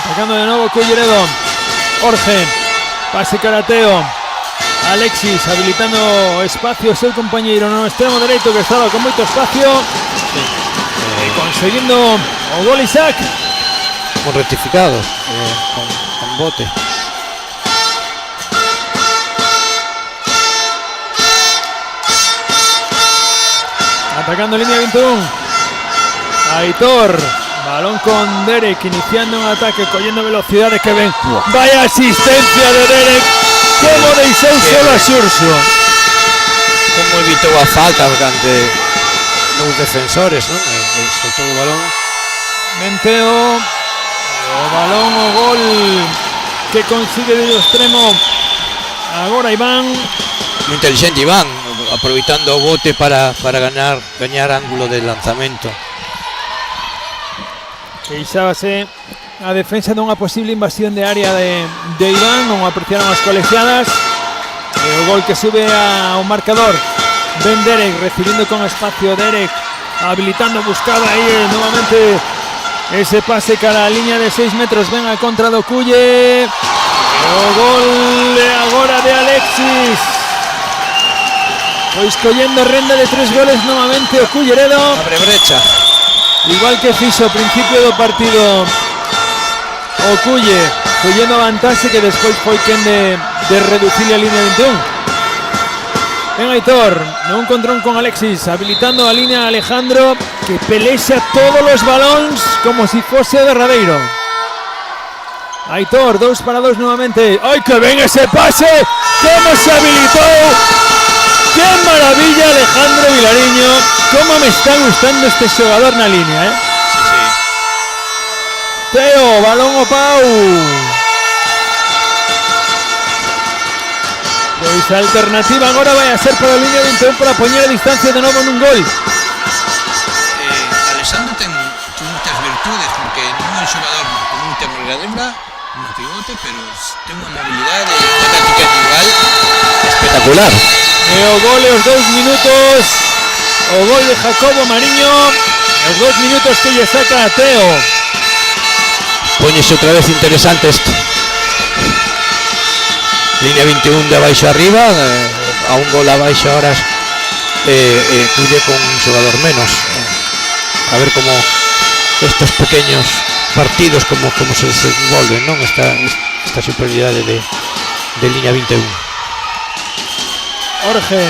Atacando de novo Culleredo, Jorge, pase carateo, Alexis habilitando espacio o seu compañeiro no extremo dereito que estaba con moito espacio, conseguindo o gol Isaac. Con rectificados, con bote. Atacando línea 21, Aitor, balón con Derek, iniciando un ataque, cogiendo velocidades que ven. Vaya asistencia de Derek, como deixou solo a Xurxo. Como evitou a falta ante os defensores, non? Soltou o balón. Menteo, o balón, o gol que consigue de extremo. Agora Iván. Muy inteligente Iván, aproveitando o bote para gañar ángulo de lanzamento. Queixábase a defensa dunha posible invasión de área de Iván, non apreciaron as colegiadas. E o gol que sube ao marcador. Ben Derek recibiendo con espacio, Derek habilitando, buscaba aí nuevamente ese pase cara a línea de 6 metros. Ven a contra do Culle. O gol agora de Alexis. Pois collendo renda de 3 goles novamente o Culleredo. Abre brecha. Igual que fixo ao principio do partido o Culle, collendo a vantaxe que despois foi quen de reducir a línea 21. Ben Aitor, nun contrón con Alexis, habilitando a línea Alejandro, que pelexa todos os balóns como si fose o derradeiro. Aitor, 2 para 2 nuevamente. ¡Ay, que ven ese pase! ¡Cómo se habilitó! ¡Qué maravilla Alejandro Vilariño! ¡Cómo me está gustando este xogador na línea, eh! Sí. Teo, balón o Pau. Pois a alternativa agora vai a ser para a línea 21 para poñer a distancia de novo nun gol. Alexandro ten moitas virtudes porque non é un xogador con moita envergadura no pivote, pero ten unha mobilidade e unha táctica individual espectacular. E o gol e os 2 minutos, o gol de Jacobo Mariño, os 2 minutos que lle saca a Teo. Póñese outra vez interesante isto. Línea 21 de abaixo arriba, a un gol abaixo ahora Culle con un xogador menos. A ver como estos pequeños partidos como se desenvolven, non? Esta superioridade de línea 21. Jorge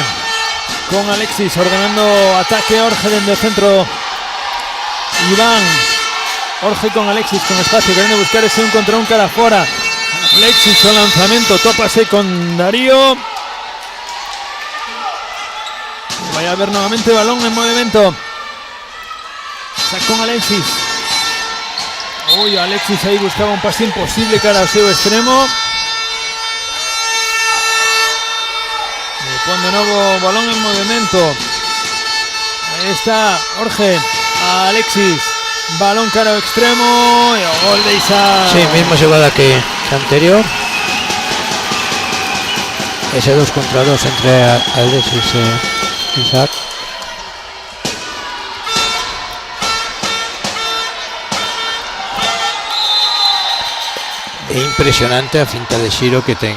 con Alexis ordenando ataque. Jorge dentro del centro. Iván. Jorge con Alexis con espacio, queriendo buscar ese un contra un cara afuera. Alexis con lanzamiento, tópase con Darío. Vaya a ver nuevamente balón en movimiento. Saca con Alexis. Uy, Alexis ahí buscaba un pase imposible cara al seu extremo. Pon de nuevo balón en movimiento. Ahí está Jorge. A Alexis. Balón cara ao extremo. E o gol de Isaac. Sí, misma jugada que anterior. Ese 2 contra 2 entre Alexis e Isaac. É impresionante a finta de xiro que ten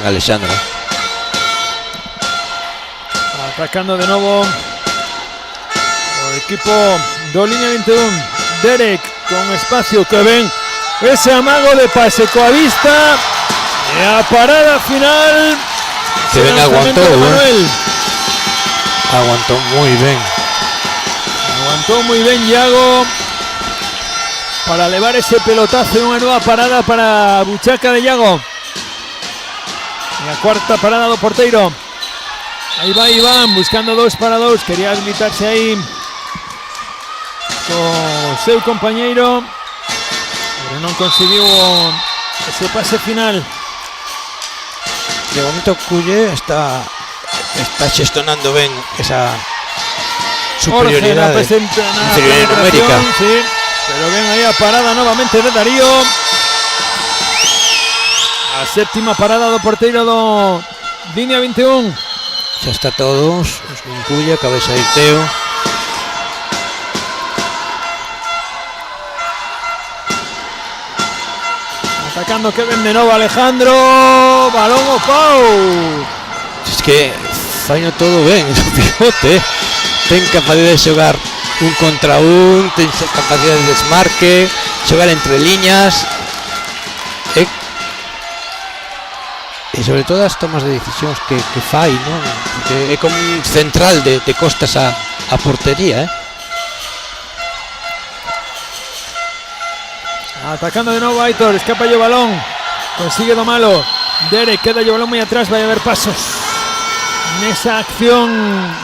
Alexandro. Atacando de nuevo o equipo do línea 21. Derek con espacio, que ven ese amago de pase coa vista e a parada final. Que ben aguantou, aguantou moi ben. Aguantou moi ben Iago para levar ese pelotazo e unha nova parada para a buchaca de Iago. E a cuarta parada do porteiro. Ahí va Iván buscando 2 para 2. Quería habilitarse ahí con seu compañeiro, pero non conseguiu ese pase final. De momento Culle está está gestionando ben esa Jorge superioridade presenta na inferioridade numérica. sí, pero ven aí a parada novamente de Darío. A séptima parada do porteiro do Línea 21. Xa está todos, os Minculla, cabeza de Teo. Atacando Kevin de novo Alejandro. Balón ao pau. Es que faino todo ben, o pivote. Ten capacidade de xogar un contra un, ten capacidade de desmarque, xogar entre liñas. E sobre todo as tomas de decisións que fai, non? Porque é como un central de costas a portería, Atacando de novo Aitor, escapa o balón. Consigue do malo. Derek queda o balón moi atrás, vai haber pasos nesa acción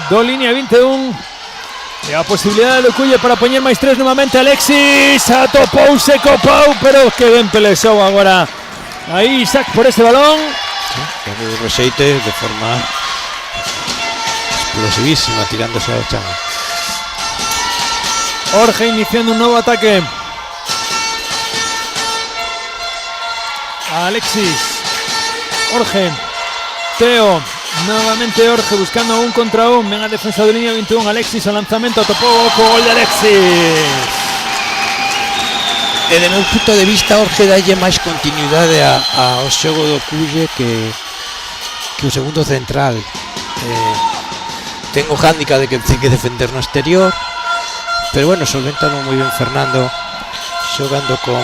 do Línea 21. E a posibilidade do Culle para poñer máis 3 novamente. Alexis atopouse co pau, pero que ben pelexou agora aí Isaac por este balón. o rexeite de forma explosivísima, tirándose ao chan. Jorge iniciando un novo ataque. Alexis, Jorge, Teo, nuevamente Jorge buscando un contra un. Ven a defensa de Línea 21. Alexis al lanzamento, topó gol de Alexis. E de meu punto de vista, Jorge dalle máis continuidade ao xogo do Culle que o segundo central. Ten o hándicap de que ten que defender no exterior, pero bueno, solventano moi ben Fernando, xogando con...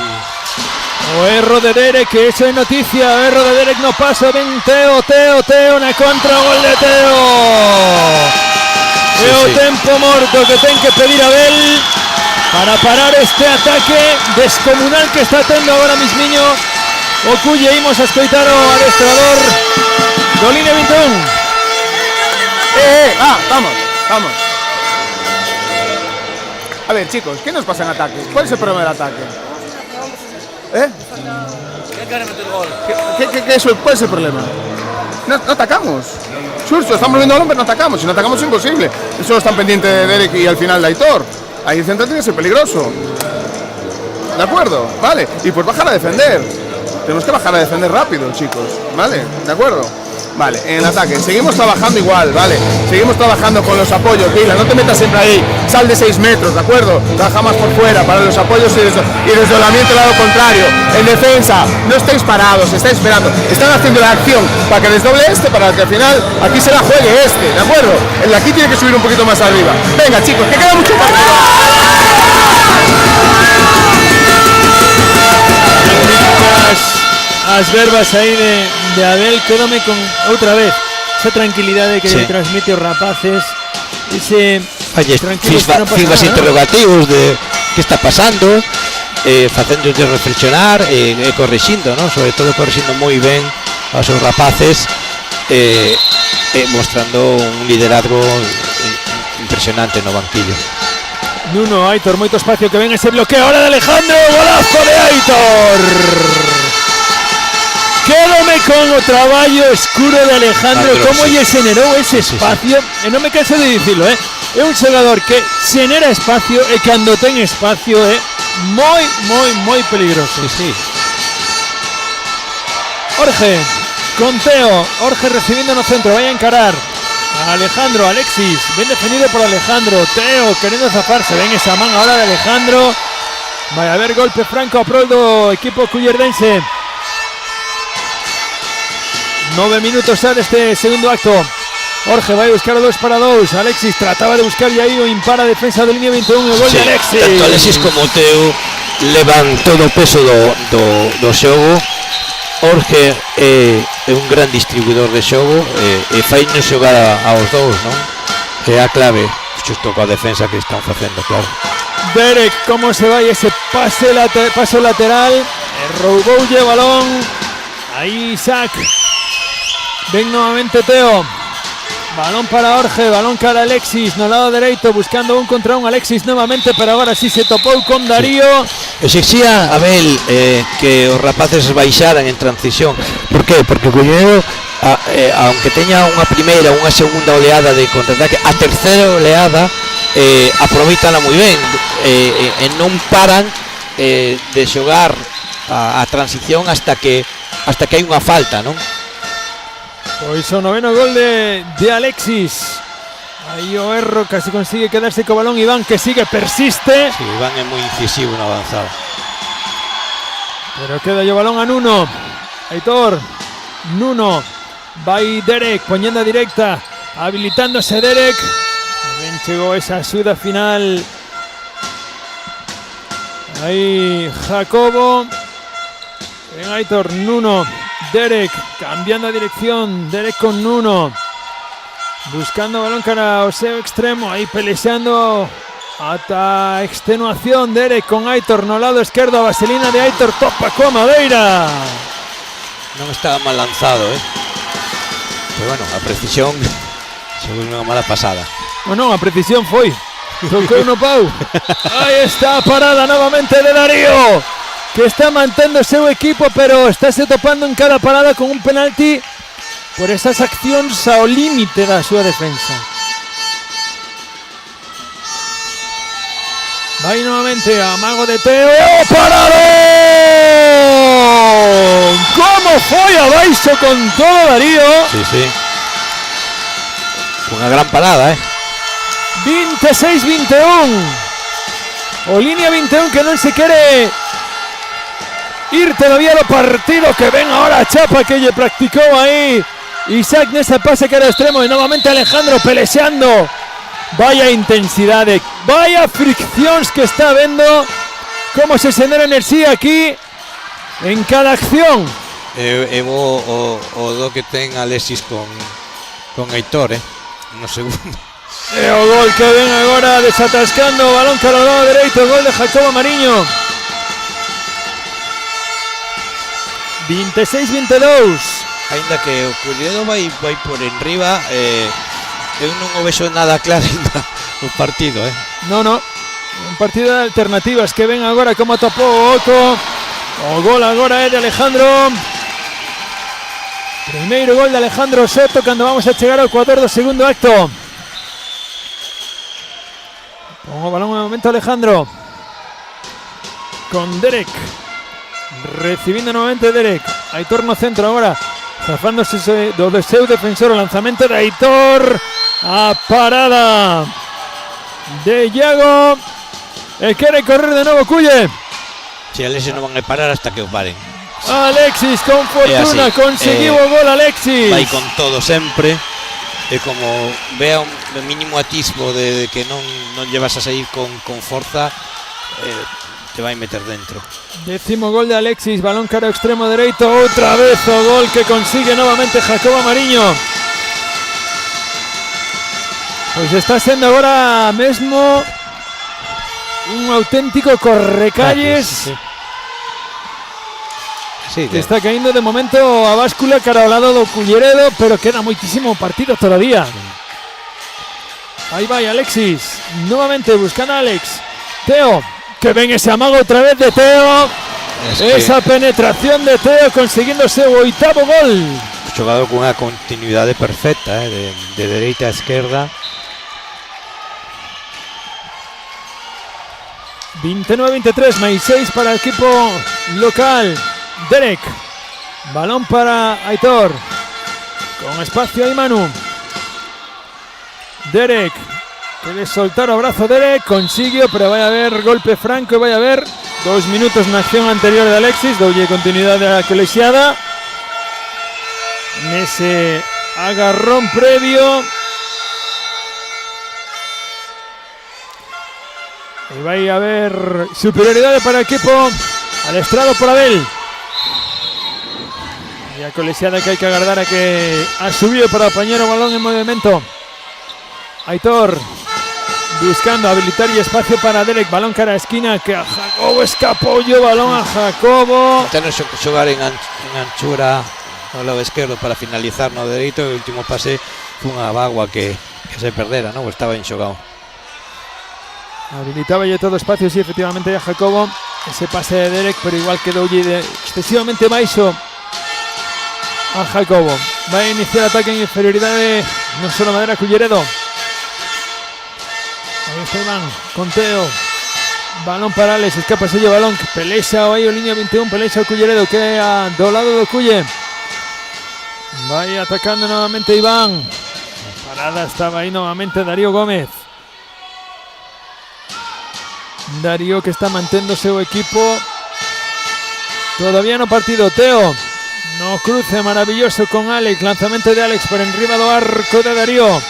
O erro de Derek, que eso é noticia. O erro de Derek no paso. Ven Teo na contra, gol de Teo. Sí, É o sí. tempo morto que ten que pedir Abel para parar este ataque descomunal que está tendo agora mismiño o Culle. Imos a escoitar o adestrador do Línea 21. Vamos. A ver, chicos, ¿qué nos pasa en ataque? ¿Cuál es el problema del ataque? ¿Cuál es el problema? No atacamos. Surso, estamos viendo el hombre, no atacamos. Si no atacamos es imposible. Solo están pendientes de Derek y al final de Aitor. Ahí el central tiene que ser peligroso. ¿De acuerdo? Vale. Y pues bajar a defender. Tenemos que bajar a defender rápido, chicos. ¿Vale? ¿De acuerdo? Vale, en el ataque, seguimos trabajando igual, ¿vale? Seguimos trabajando con los apoyos, Kila, no te metas siempre ahí, sal de 6 metros, ¿de acuerdo? Trabaja más por fuera para los apoyos y desdoblamiento al lado contrario. En defensa, no estáis parados, estáis esperando, están haciendo la acción para que desdoble para que al final aquí se la juegue de acuerdo? El de aquí tiene que subir un poquito más arriba. Venga, chicos, que queda mucho partido. As verbas aí de Abel, quédome con outra vez esa tranquilidade que sí. transmite os rapaces, ese Fibas interrogativos de que está pasando, facéndoos reflexionar e corrixindo, ¿no? Sobre todo corrixindo moi ben aos seus rapaces, mostrando un liderazgo impresionante no banquillo. Nuno, Aitor, moito espacio que ven ese bloqueo ahora de Alejandro, golazo de Aitor. Quédome con o traballo escuro de Alejandro, como lle xenerou ese espacio, e non me canso de dicilo, é un xogador que xenera espacio e cando ten espacio é moi peligroso. Sí. Jorge, con Teo, Jorge recibiendo no centro, vai a encarar a Alejandro, Alexis, bien defendido por Alejandro, Teo queriendo zafarse, ven esa man ahora de Alejandro, vai a haber golpe franco a prol do equipo cullerdense. 9 minutos xa deste segundo acto. Jorge vai buscar o 2-2. Alexis trataba de buscar aí o impar a defensa do Línea 21 e o gol de Alexis. Tanto Alexis como Teo levan todo o peso do xogo. Jorge é un gran distribuidor de xogo e fai non xogar aos dous, non? É a clave, xusto coa defensa que están facendo, claro. Derek, como se vai ese paso lateral, rouboulle o balón. Aí Isaac. Ven nuevamente Teo. Balón para Jorge, balón cara Alexis, no lado dereito, buscando un contra un. Alexis nuevamente, pero agora sí se topou con Darío. Exixía Abel que os rapaces baixaran en transición. Por qué? Porque o Culleredo aunque teña unha primeira ou unha segunda oleada de contraataque, a terceira oleada aproveitala moi ben, e non paran de xogar a transición hasta que hai unha falta, non? Pois o noveno gol de Alexis. Aí o erro casi consigue quedarse co balón Iván, que sigue, persiste. Sí, Iván é moi incisivo na avanzada. Pero queda o balón a Nuno. Aitor, Nuno. Vai Derek poñendo a directa, habilitándose Derek. Ben chegou esa axuda final. Aí Jacobo. Ben Aitor, Nuno, Derek cambiando a dirección. Derek con Nuno. Buscando o balón cara ao seu extremo. Aí pelexando ata extenuación. Derek con Aitor no lado esquerdo. A vaselina de Aitor topa coa madeira. Non estaba mal lanzado, pero bueno, a precisión según unha mala pasada. Non, a precisión foi. Tocou no pau. Aí está a parada novamente de Darío, que está mantendo o seu equipo, pero está se topando en cada parada con un penalti por esas accións ao límite da súa defensa. Vai novamente a mago de Teo. ¡Paradón! Como foi abaixo con todo Darío. Sí. Unha gran parada, 26-21. O línea 21 que non se quere ir todavía do partido, que ven ahora a chapa que lle practicou aí Isaac nesa pase que era extremo, e novamente Alejandro pelexeando. Vaya intensidade, vaya friccións que está vendo, como se xenera enerxía aquí en cada acción. O do que ten Alexis con Aitor, no segundo. E o gol que ven agora desatascando o balón cara ao lado dereito, gol de Jacobo Mariño. 26-22. Ainda que o Culleredo vai por enriba, eu non o vexo nada claro ainda o partido, No, un partido de alternativas que ven agora como topou o Oco. O gol agora é de Alejandro. Primeiro gol de Alejandro Soto cando vamos a chegar ao Ecuador do segundo acto. Pon o balón un momento Alejandro. Con Derek. Recibindo novamente Derek. Aitor no centro agora. Zafándose do seu defensor. O lanzamento de Aitor. A parada de Iago. E quere correr de novo Culle. Si Alexis non van a parar hasta que o paren. Alexis con fortuna conseguiu o gol Alexis. Vai con todo sempre. E como vea un mínimo atisbo de que non llevas a sair con forza, te vai meter dentro. 10º gol de Alexis, balón cara ao extremo dereito, outra vez o gol que consigue novamente Jacobo Mariño. Pois está sendo agora mesmo un auténtico correcalles. Sí, que está caindo de momento a báscula cara ao lado do Culleredo, pero queda moitísimo partido todavía. Aí vai Alexis, novamente buscando a Alex. Teo, que ven ese amago outra vez de Teo. Esa penetración de Teo conseguindo o seu 8º gol. Jogado con unha continuidade perfecta, de dereita a esquerda. 29-23, máis 6 para o equipo local. Derek, balón para Aitor, con espacio aí Manu. Derek, quere soltar o brazo Derek, consigue, pero vai a haber golpe franco e vai a haber 2 minutos na acción anterior de Alexis. Doulle continuidade a colexiada nese agarrón previo. E vai a haber superioridade para o equipo adestrado por Abel. E a colexiada que hai que agardar a que ha subido para apañar o balón en movimento. Aitor buscando habilitar e espacio para Derek, balón cara a esquina, que a Jacobo escapou o balón a Jacobo. Teno xogar en anchura ao lado esquerdo para finalizar no dereito, e o último pase foi unha bagua que se perdera, non? Estaba ben xogado. Habilitaba ya todo espacio, sí, efectivamente a Jacobo. Ese pase de Derek, pero igual quedou excesivamente baixo a Jacobo. Va a iniciar ataque en inferioridad de no solo Madera Culleredo. Ahí está Iván, conteo. Balón para Alex, escapa sello balón. Pelexa ahí, línea 21, pelexa Culleredo. Queda do lado do Culle. Va ahí atacando nuevamente Iván. Parada estaba ahí nuevamente Darío Gómez. Darío que está mantendo seu equipo. Todavía no partido. Teo. No cruce maravilloso con Alex. Lanzamiento de Alex por enriba do arco de Darío.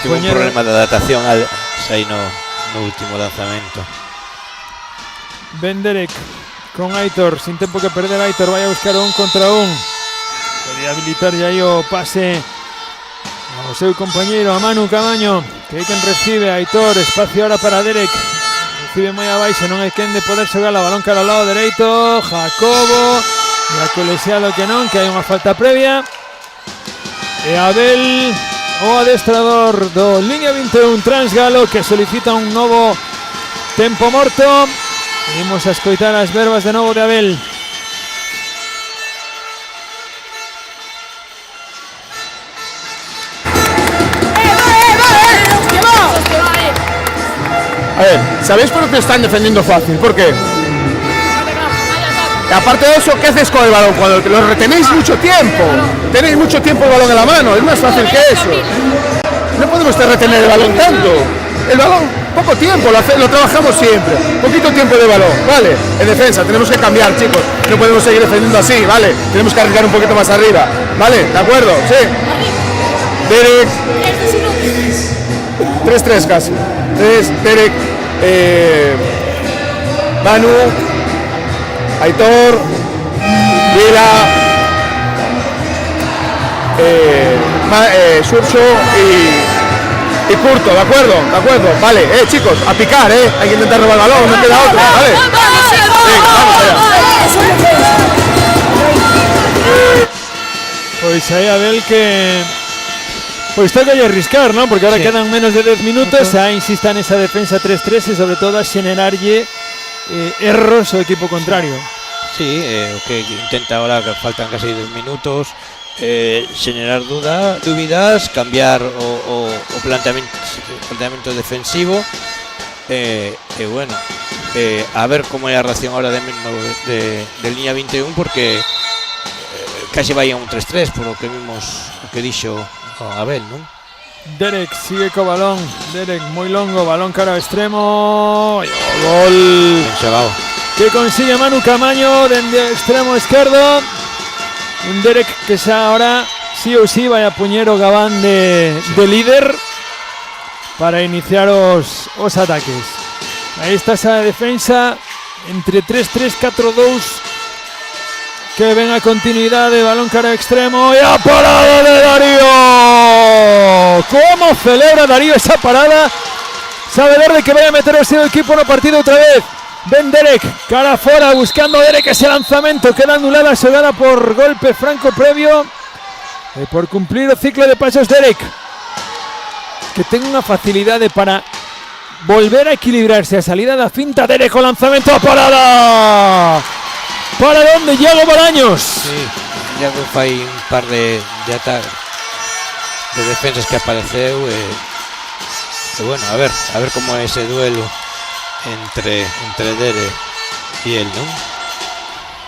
Tuvo un problema de adaptación al aí no último lanzamento. Ben Derek con Aitor, sin tempo que perder. Aitor vai a buscar un contra un. Quería habilitar ya aí o pase ao seu compañeiro, a Manu Camaño, que é quen recibe. Aitor, espacio ahora para Derek. Recibe moi abaixo, non hai quen de poder xogar a balón cara ao lado dereito. Jacobo, e a colexiado que non, que hai unha falta previa. E Abel, o adestrador do Línea 21 Transgalo, que solicita un novo tempo morto. Imos a escoitar as verbas de novo de Abel. A ver, ¿sabéis por qué están defendiendo fácil? ¿Por qué? Aparte de eso, ¿qué haces con el balón? Cuando lo retenéis mucho tiempo, tenéis mucho tiempo el balón en la mano, es más fácil que eso. No podemos retener el balón tanto. El balón, poco tiempo, lo trabajamos siempre. Poquito tiempo de balón, ¿vale? En defensa, tenemos que cambiar, chicos. No podemos seguir defendiendo así, ¿vale? Tenemos que arriesgar un poquito más arriba, ¿vale? ¿De acuerdo? Sí. Derek. 3-3 casi. 3, Derek. Manu. Aitor, Vila, Surso y Curto, ¿de acuerdo? ¿De acuerdo? Vale, chicos, a picar, hay que intentar robar el balón, no queda otra, ¿vale? Vamos allá. Pues ahí Abel que... Pues toca ya arriscar, ¿no? Porque ahora sí, quedan menos de 10 minutos, insista en esa defensa 3-3 y sobre todo a generarlle erros ao equipo contrario. Sí, o que intenta ahora, que faltan casi 10 minutos, generar dúbidas, cambiar o planteamiento defensivo, bueno, a ver como é a reacción ahora de Línea 21, porque casi vai a un 3-3 por o que vimos, o que dixo Abel, non? Derek sigue co balón. Derek moi longo, balón cara ao extremo. Gol. Que consigue Manu Camaño dende extremo esquerdo. Un Derek que xa ahora sí ou sí vai a puñer o gabán de líder para iniciar os ataques. Aí está esa defensa entre 3-3, 4-2. Que ven a continuidade, balón cara ao extremo e a parada de Darío. Como celebra Darío esa parada. Sabe de que vai a meter o seu equipo no partido outra vez. Ben Derek, cara fora, buscando Derek ese lanzamento. Queda anulada a xogada por golpe franco previo. E por cumplir o ciclo de pasos Derek, que ten unha facilidade para volver a equilibrarse a salida da finta. Derek o lanzamento a parada. ¿Para dónde? Iago Bolaños. Sí, Iago fai un par de ataques, de defensas que apareceu e bueno, a ver como é ese duelo entre Derek e el, non?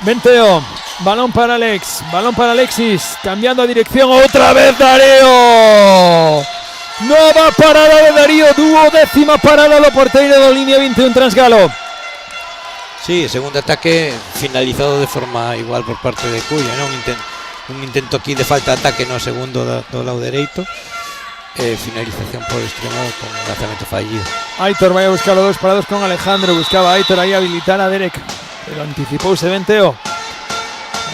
Venteo, balón para Alexis, cambiando a dirección outra vez Darío. Nova parada de Darío, 12ª parada do porteiro do Línea 21 Transgalo. Sí, segundo ataque finalizado de forma igual por parte de Culla, ¿no? Un intento aquí de falta de ataque no segundo do lado dereito, finalización por extremo con lanzamento fallido. Aitor vai a buscar los 2 parados con Alejandro, buscaba Aitor ahí habilitar a Derek, pero anticipouse Venteo.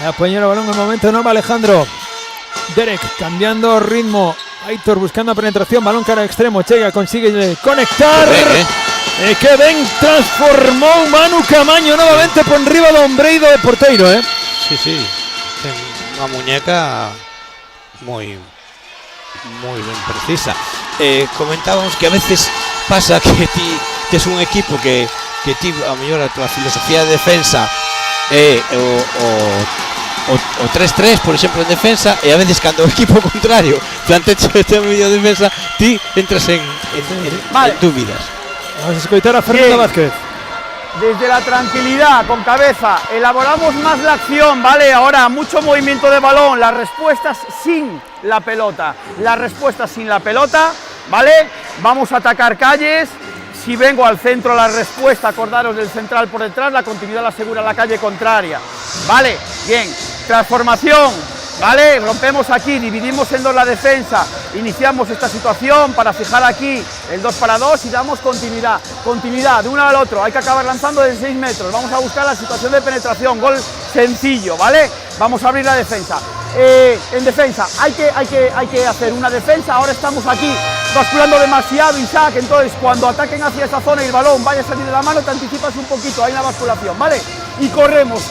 A poñer o balón en momento no va Alejandro. Derek cambiando ritmo, Aitor buscando a penetración, balón cara ao extremo, chega, consigue conectar. Que ben transformou Manu Camaño novamente por enriba do ombreiro do porteiro, Sí, ten unha muñeca moi ben precisa. Comentábamos que a veces pasa que ti tes un equipo que ti a mellor a tua filosofía de defensa é o o 3-3, por exemplo, en defensa, e a veces cando o equipo contrario plantecha este medio de defensa, ti entras en dúbidas. Vamos a escoitar a Fernando Vázquez. Desde la tranquilidad, con cabeza, elaboramos más la acción, ¿vale? Ahora, mucho movimiento de balón, las respuestas sin la pelota. Las respuestas sin la pelota, ¿vale? Vamos a atacar calles. Si vengo al centro, la respuesta, acordaros del central por detrás, la continuidad la asegura la calle contraria. ¿Vale? Bien. Transformación, ¿vale? Rompemos aquí, dividimos en dos la defensa, iniciamos esta situación para fijar aquí el 2 para 2 y damos continuidad. Continuidad de uno al otro, hay que acabar lanzando de 6 metros. Vamos a buscar la situación de penetración, gol sencillo, ¿vale? Vamos a abrir la defensa. En defensa hay que hacer una defensa. Ahora estamos aquí basculando demasiado, Isaac, entonces cuando ataquen hacia esa zona y el balón vaya a salir de la mano, te anticipas un poquito ahí en la basculación, ¿vale? Y corremos,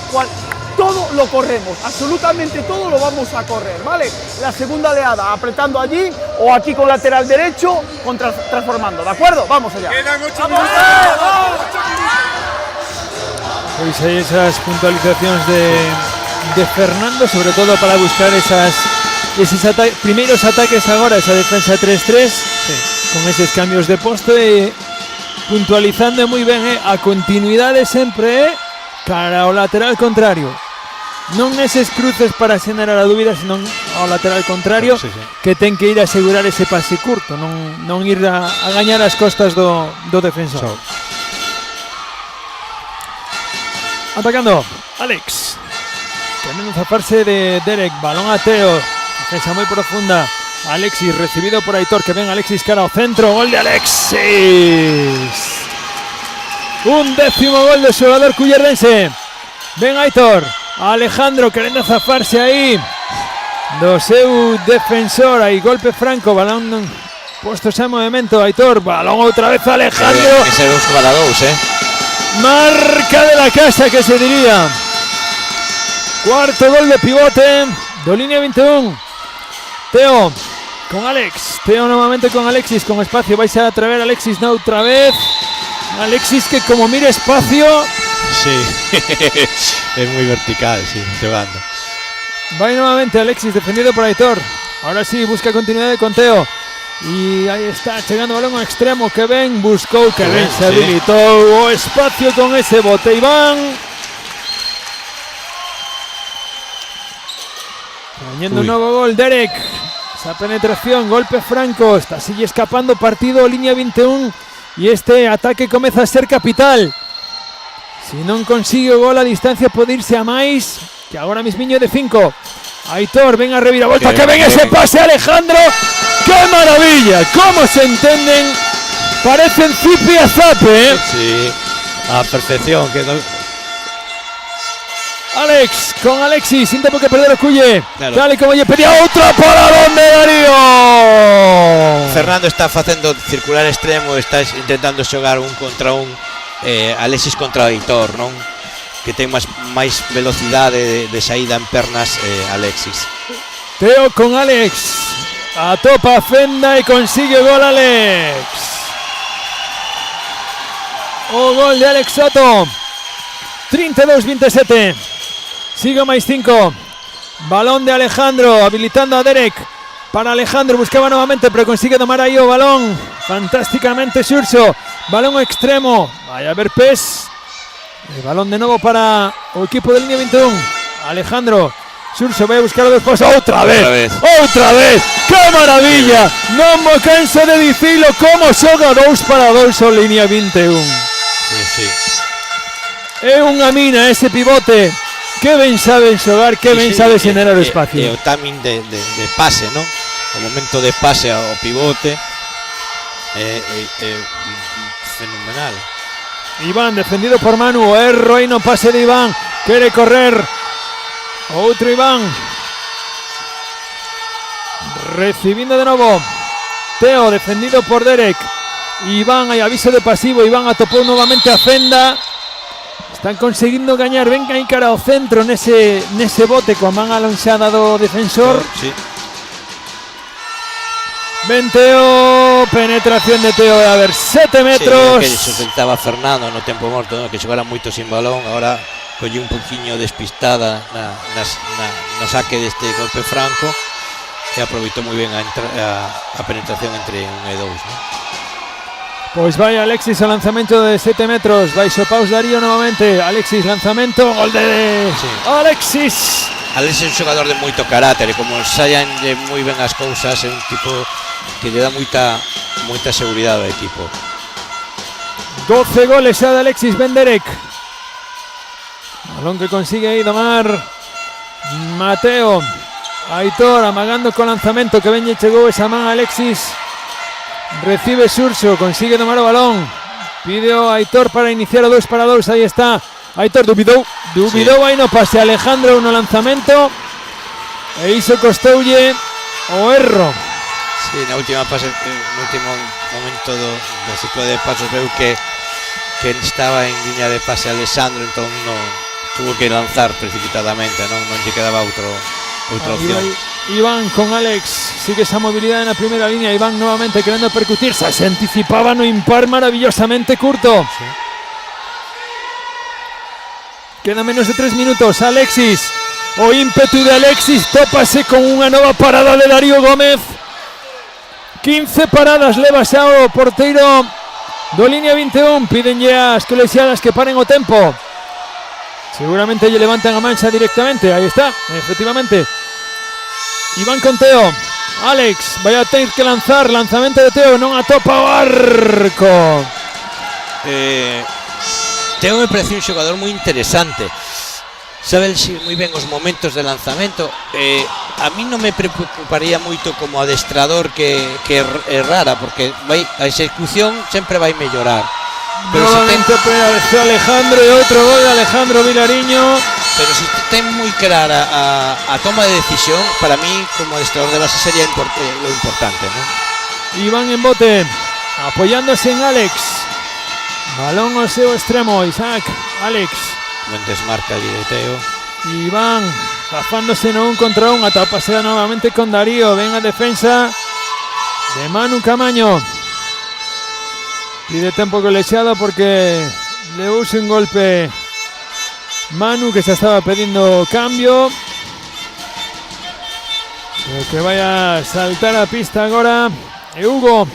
todo lo corremos, absolutamente todo lo vamos a correr, ¿vale? La segunda oleada, apretando allí o aquí con lateral derecho, transformando, ¿de acuerdo? Vamos allá. Quedan 8 minutos. Pues hay esas puntualizaciones de Fernando, sobre todo para buscar esos primeros ataques agora, esa defensa 3-3, con esos cambios de poste, puntualizando moi ben a continuidade sempre cara ao lateral contrario. Non neses cruces para xenerar a dúbida, senón ao lateral contrario, que ten que ir a asegurar ese pase curto, non ir a gañar as costas do defensor. Atacando Alex, querendo zafarse de Derek, balón a Teo, defensa moi profunda. Alexis recibido por Aitor, que ven Alexis cara ao centro, gol de Alexis. Un 10º gol do xogador cullerdense. Ven Aitor, Alejandro querendo zafarse aí do seu defensor, aí golpe franco, balón posto xa en movimento. Aitor, balón outra vez Alejandro. Que se 2 para 2, Marca de la casa, que se diría. Cuarto gol de pivote do línea 21. Teo con Alex, Teo nuevamente con Alexis, con espacio, vais a atrever Alexis no outra vez. Alexis que como mire espacio. Sí, es muy vertical, sí, jugando. Va nuevamente Alexis, defendido por Aitor. Ahora sí, busca continuidad con Teo. Y ahí está, llegando balón a extremo, que ven, buscó, que ven, se habilitó o espacio con ese bote. Iván. Teniendo un nuevo gol, Derek. Esa penetración, golpe franco, está sigue escapando partido, línea 21. Y este ataque comeza a ser capital. Si non consigue o gol a distancia pode irse a máis, que agora mismiño de 5. Aitor, ven a reviravolta, que ven ese pase Alejandro. ¡Qué maravilla! ¿Cómo se entienden? Parecen Zipi a Zape, Sí, a perfección. Alex, con Alexis, sin tempo que perder o Culle. Claro. Dale como lle pedía outra para donde Darío. Fernando está facendo circular extremo, está intentando xogar un contra un, Alexis contra Aitor, non? Que ten máis velocidade de saída en pernas, Alexis. Teo con Alex, atopa fenda e consigue gol Alex. O gol de Alex Soto. 32-27. Sigue máis 5. Balón de Alejandro, habilitando a Derek. Para Alejandro, buscaba nuevamente, pero consigue tomar ahí o balón. Fantásticamente Xurxo. Balón extremo. Vaya a ver Pes. El balón de nuevo para o equipo de línea 21. Alejandro. Xurxo vai a buscar o despois. Outra vez. ¡Qué maravilla! Non me canso de dicilo, como xoga 2 para 2 o línea 21. Sí. É unha mina ese pivote. Que ben sabe xogar, que ben sabe xenerar o espacio. E o timing de pase, non? O momento de pase ao pivote é fenomenal. Iván, defendido por Manu, o erro aí no pase de Iván. Quere correr outro Iván. Recibindo de novo Teo, defendido por Derek. Iván, hay aviso de pasivo. Iván atopou nuevamente a fenda. Están conseguindo gañar, ven aí cara ao centro nese bote coa man alonxada do defensor. Sí. Ben Teo, penetración de Teo, a ver, 7 metros. Sí, que se tentaba Fernando no tempo morto, ¿no? Que xogara moito sin balón, agora colleu un poquinho despistada no saque deste golpe franco e aproveitou moi ben a penetración entre 1 e 2, ¿no? Pois vai Alexis ao lanzamento de 7 metros, vai Sopaus Darío novamente, Alexis lanzamento, gol de Sí. Alexis. Alex é un xogador de moito carácter e como saian moi ben as cousas, é un tipo que lle dá moita seguridade ao equipo. 12 goles xa de Alexis Benderek. Balón que consigue aí domar Mateo. Aitor amagando con lanzamento que ben lle chegou esa man a Alexis. Recibe Xurxo, consigue domar o balón. Pide o Aitor para iniciar o 2-2, aí está. Aitor dubidou sí. Aí no pase Alejandro no lanzamento. E iso costoulle o erro. Sí, na última fase, no último momento do ciclo de pasos veu que estaba en línea de pase Alexandro, entón non tuvo que lanzar precipitadamente, non lle quedaba outra opción. Iván con Alex, sigue esa movilidade na primeira línea. Iván novamente querendo percutirse, se anticipaba no impar maravillosamente curto. Sí. Queda menos de 3 minutos. Alexis, o ímpetu de Alexis tópase con unha nova parada de Darío Gómez. 15 paradas leva xa o porteiro do línea 21. Pídenlle as colexiadas que paren o tempo. Seguramente lle levantan a mancha directamente. Aí está, efectivamente. Iván con Teo. Alex vai a ter que lanzar. Lanzamento de Teo, non atopa o arco. Teo me parece un xogador moi interesante. Sabe moi ben os momentos de lanzamento. A mí non me preocuparía moito como adestrador que errara, porque a execución sempre vai mellorar. Pero novamente aparece Alejandro e outro gol de Alejandro Vilariño. Pero si ten moi clara a toma de decisión, para mí como adestrador de base sería lo importante, ¿no? Iván en bote, apoyándose en Alex. Balón ao seu extremo, Isaac, Alex. Buen desmarca allí de Teo. Iván, zafándose no 1 contra 1, atapasea novamente con Darío. Ven a defensa de Manu Camaño. Pide tempo colexiado porque le usa un golpe Manu, que se estaba pidiendo cambio. Que vaya a saltar a pista agora e Hugo,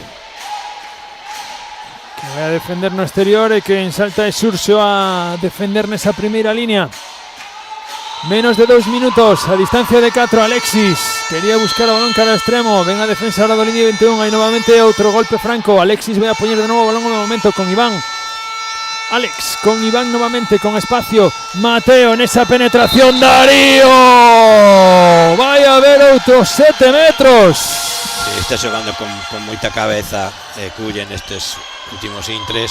que vai a defender no exterior e que salta e Xurxo a defender nesa primeira línea. Menos de 2 minutos, a distancia de 4. Alexis quería buscar o balón cara ao extremo. Ven a defensa ahora do línea 21. Hai novamente outro golpe franco. Alexis vai a poñer de novo o balón no momento con Iván. Alex con Iván novamente con espacio. Mateo nesa penetración. Darío vai a ver outros 7 metros. Sí, está xogando con moita cabeza. Culle nestes últimos intres.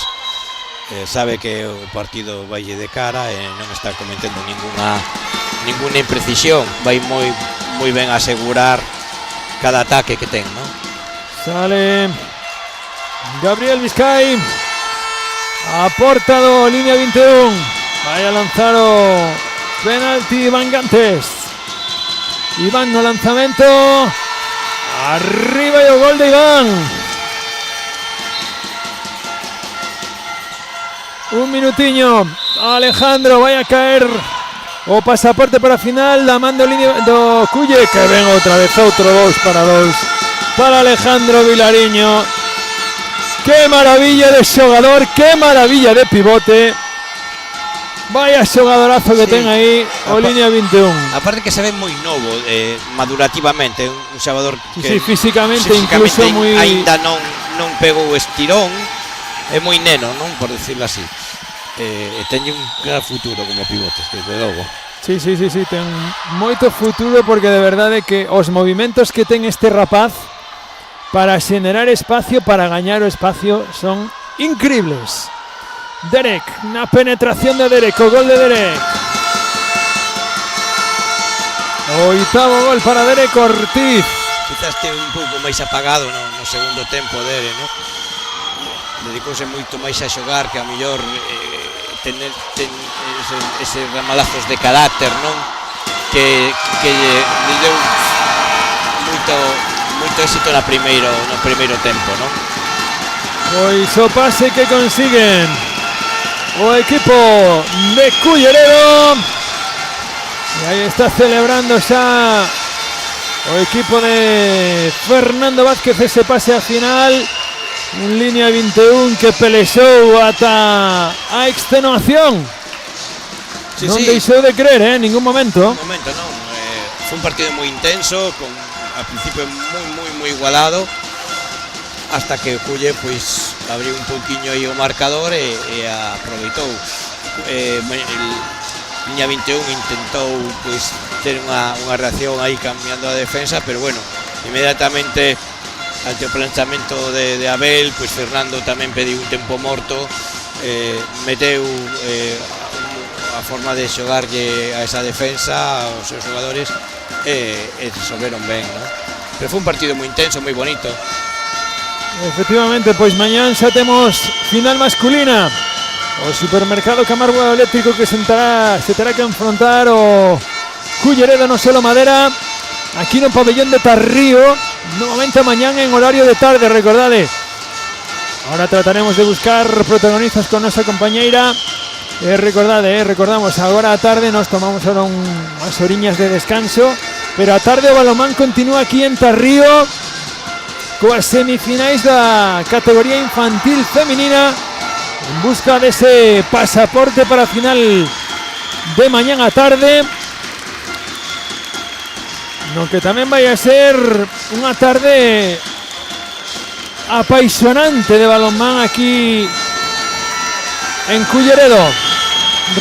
Sabe que o partido vai de cara e non está cometendo ninguna imprecisión. Vai moi ben asegurar cada ataque que ten, ¿no? Sale Gabriel Vizcay a porta do línea 21. Vai a lanzar o penalti Iván Gantes. Iván no lanzamento. Arriba e o gol de Iván. 1 minutiño. Alejandro vai a caer o pasaporte para a final da man do Culle, que ven outra vez outro 2-2 para Alejandro Vilariño. Que maravilla de xogador, que maravilla de pivote. Vaya xogadorazo que ten aí o línea 21. Aparte que se ve moi novo, madurativamente, un xogador que físicamente incluso moi aínda non pegou estirón. É moi neno, non? Por decirlo así. Teñe un gran futuro como pivote, desde logo. Sí, ten moito futuro, porque de verdade que os movimentos que ten este rapaz para xenerar espacio, para gañar o espacio, son increíbles. Derek, na penetración de Derek, o gol de Derek. O 8º gol para Derek Ortiz. Quizás este un pouco máis apagado no segundo tempo Derek, non? Dedicouse moito máis a xogar, que a mellor ten ese ramalazos de carácter, non? Que lle deu moito éxito no primeiro tempo, non? Pois o pase que consiguen o equipo de Culleredo. E aí está celebrando xa o equipo de Fernando Vázquez ese pase a final. Un línea 21 que pelexou ata a extenuación. Sí, Non sí. deixou de creer, en ningún momento. Un momento, non. Foi un partido moi intenso, con al principio moi igualado, hasta que Culle pois abriu un pouquiño aí o marcador e aproveitou. Liña 21 intentou pois ter unha reacción aí cambiando a defensa, pero bueno, inmediatamente ante o planchamento de Abel, pois Fernando tamén pediu un tempo morto, meteu a forma de xogarlle a esa defensa aos seus xogadores e resolveron ben, ¿no? Pero foi un partido moi intenso, moi bonito. Efectivamente, pois mañán xa temos final masculina. O Supermercado Camargo Eléctrico que se terá que enfrontar o Culleredo no Solo Madera aquí no pabellón de Tarrío, nuevamente mañán en horario de tarde, recordade. Ahora trataremos de buscar protagonistas con nosa compañeira. Recordamos, agora a tarde nos tomamos ahora unhas horiñas de descanso, pero a tarde o balonmán continúa aquí en Tarrío coas semifinais da categoría infantil feminina en busca dese pasaporte para a final de mañán a tarde, no que tamén vai a ser unha tarde apaixonante de balonmán aquí en Culleredo.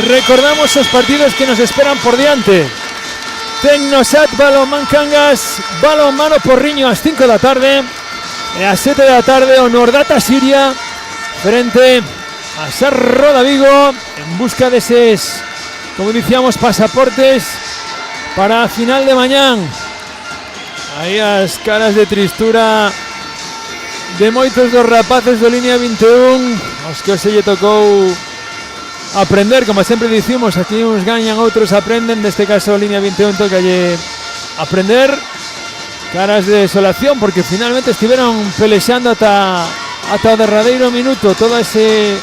Recordamos os partidos que nos esperan por diante. Tecnosat Balonmán Cangas, Balonmano Porriño ás 5 da tarde e ás 7 da tarde o Nordata Siria frente a Sarro da Vigo en busca deses, como dicíamos, pasaportes para a final de mañán. Aí as caras de tristura de moitos dos rapaces do Línea 21, aos que hoxe lle tocou aprender, como sempre dicimos, aquí uns gañan, outros aprenden, neste caso Línea 21 tocalle aprender. Caras de desolación porque finalmente estiveron pelexando ata o derradeiro minuto todo ese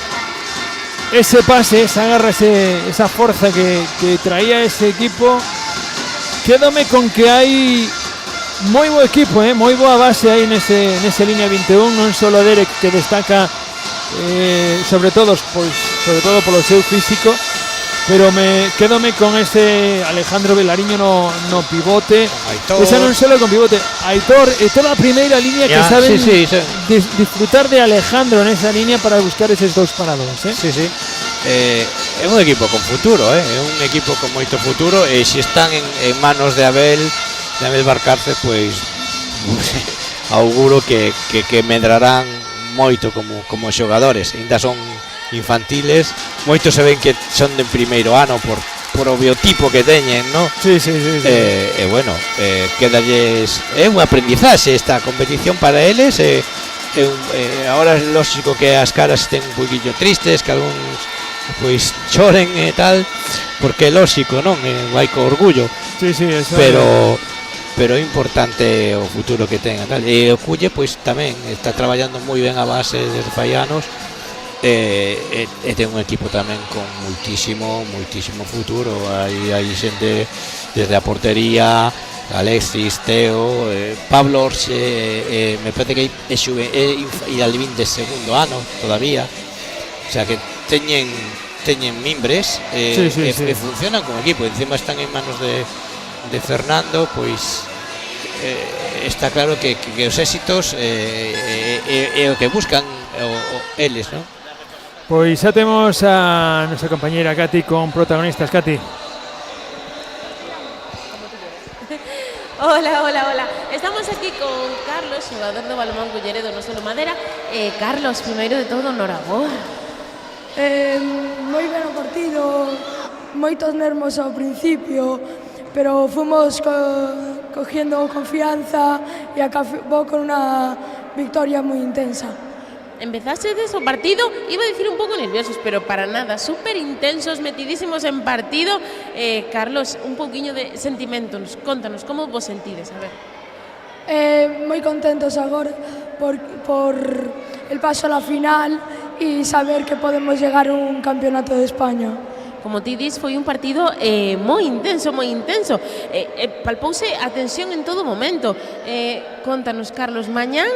pase, esa garra, esa forza que traía ese equipo. Quédome con que hai moi bo equipo, moi boa base aí nese Línea 21, non solo Derek, que destaca sobre todo polo seu físico, pero quédome con ese Alejandro Velariño no pivote, esa non solo con pivote, Aitor e toda a primeira línea que saben disfrutar de Alejandro nesa línea para buscar eses dous paradores. Sí. É un equipo con futuro, é un equipo con moito futuro, e se están en manos de Abel Barcarce, pois auguro que medrarán moito como xogadores. Ainda son infantiles, moitos se ven que son de primeiro ano por o biotipo que teñen, ¿no? Sí. Bueno, quedalles é un aprendizaxe esta competición para eles. Ahora é lógico que as caras estén un poquillo tristes, que algúns pois choren e tal, porque é lógico, non? Vai co orgullo. Sí, eso pero é importante o futuro que ten tal. E o Culle pois tamén está traballando moi ben a base desde fai anos, e ten un equipo tamén con moitísimo futuro. Hai xente desde a portería, Alexis, Teo, Pablo Orxe, me parece que é Alvin de segundo ano todavía, o sea que teñen mimbres, e funcionan como equipo. Encima están en manos de Fernando, pois está claro que os éxitos é o que buscan eles, non? Pois xa temos a nosa compañeira Katy con protagonistas. Katy. Hola. Estamos aquí con Carlos, xogador do Balonmán Culleredo no Solo Madera. Carlos, primeiro de todo, noraboa. Moi ben o partido, moitos nervos ao principio, pero fomos cogiendo confianza e acabou con unha victoria moi intensa. Empezaste o partido, iba a decir un pouco nerviosos, pero para nada, súper intensos, metidísimos en partido. Carlos, un pouquiño de sentimentos, contanos, como vos sentides, a ver? Moi contentos agora por el paso a la final y saber que podemos llegar a un campeonato de España. Como ti dis, foi un partido moi intenso, moi intenso. Palpouse a tensión en todo momento. Contanos, Carlos, mañán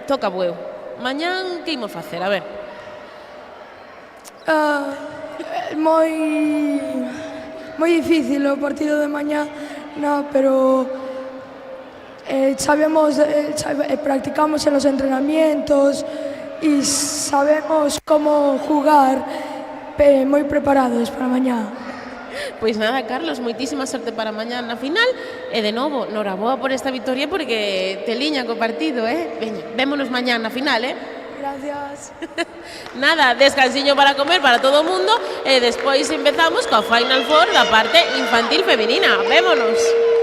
toca bueu. Mañán que imos facer? A ver. Moi difícil o partido de mañá, no, pero practicamos en los entrenamientos y sabemos cómo jugar moi preparados para mañá. Pois nada, Carlos, moitísima sorte para mañá na final e de novo, noraboa por esta victoria porque te liña co partido, Veña, vémonos mañá na final, Gracias. Nada, descansiño para comer para todo o mundo e despois empezamos coa Final Four da parte infantil femenina. Vémonos.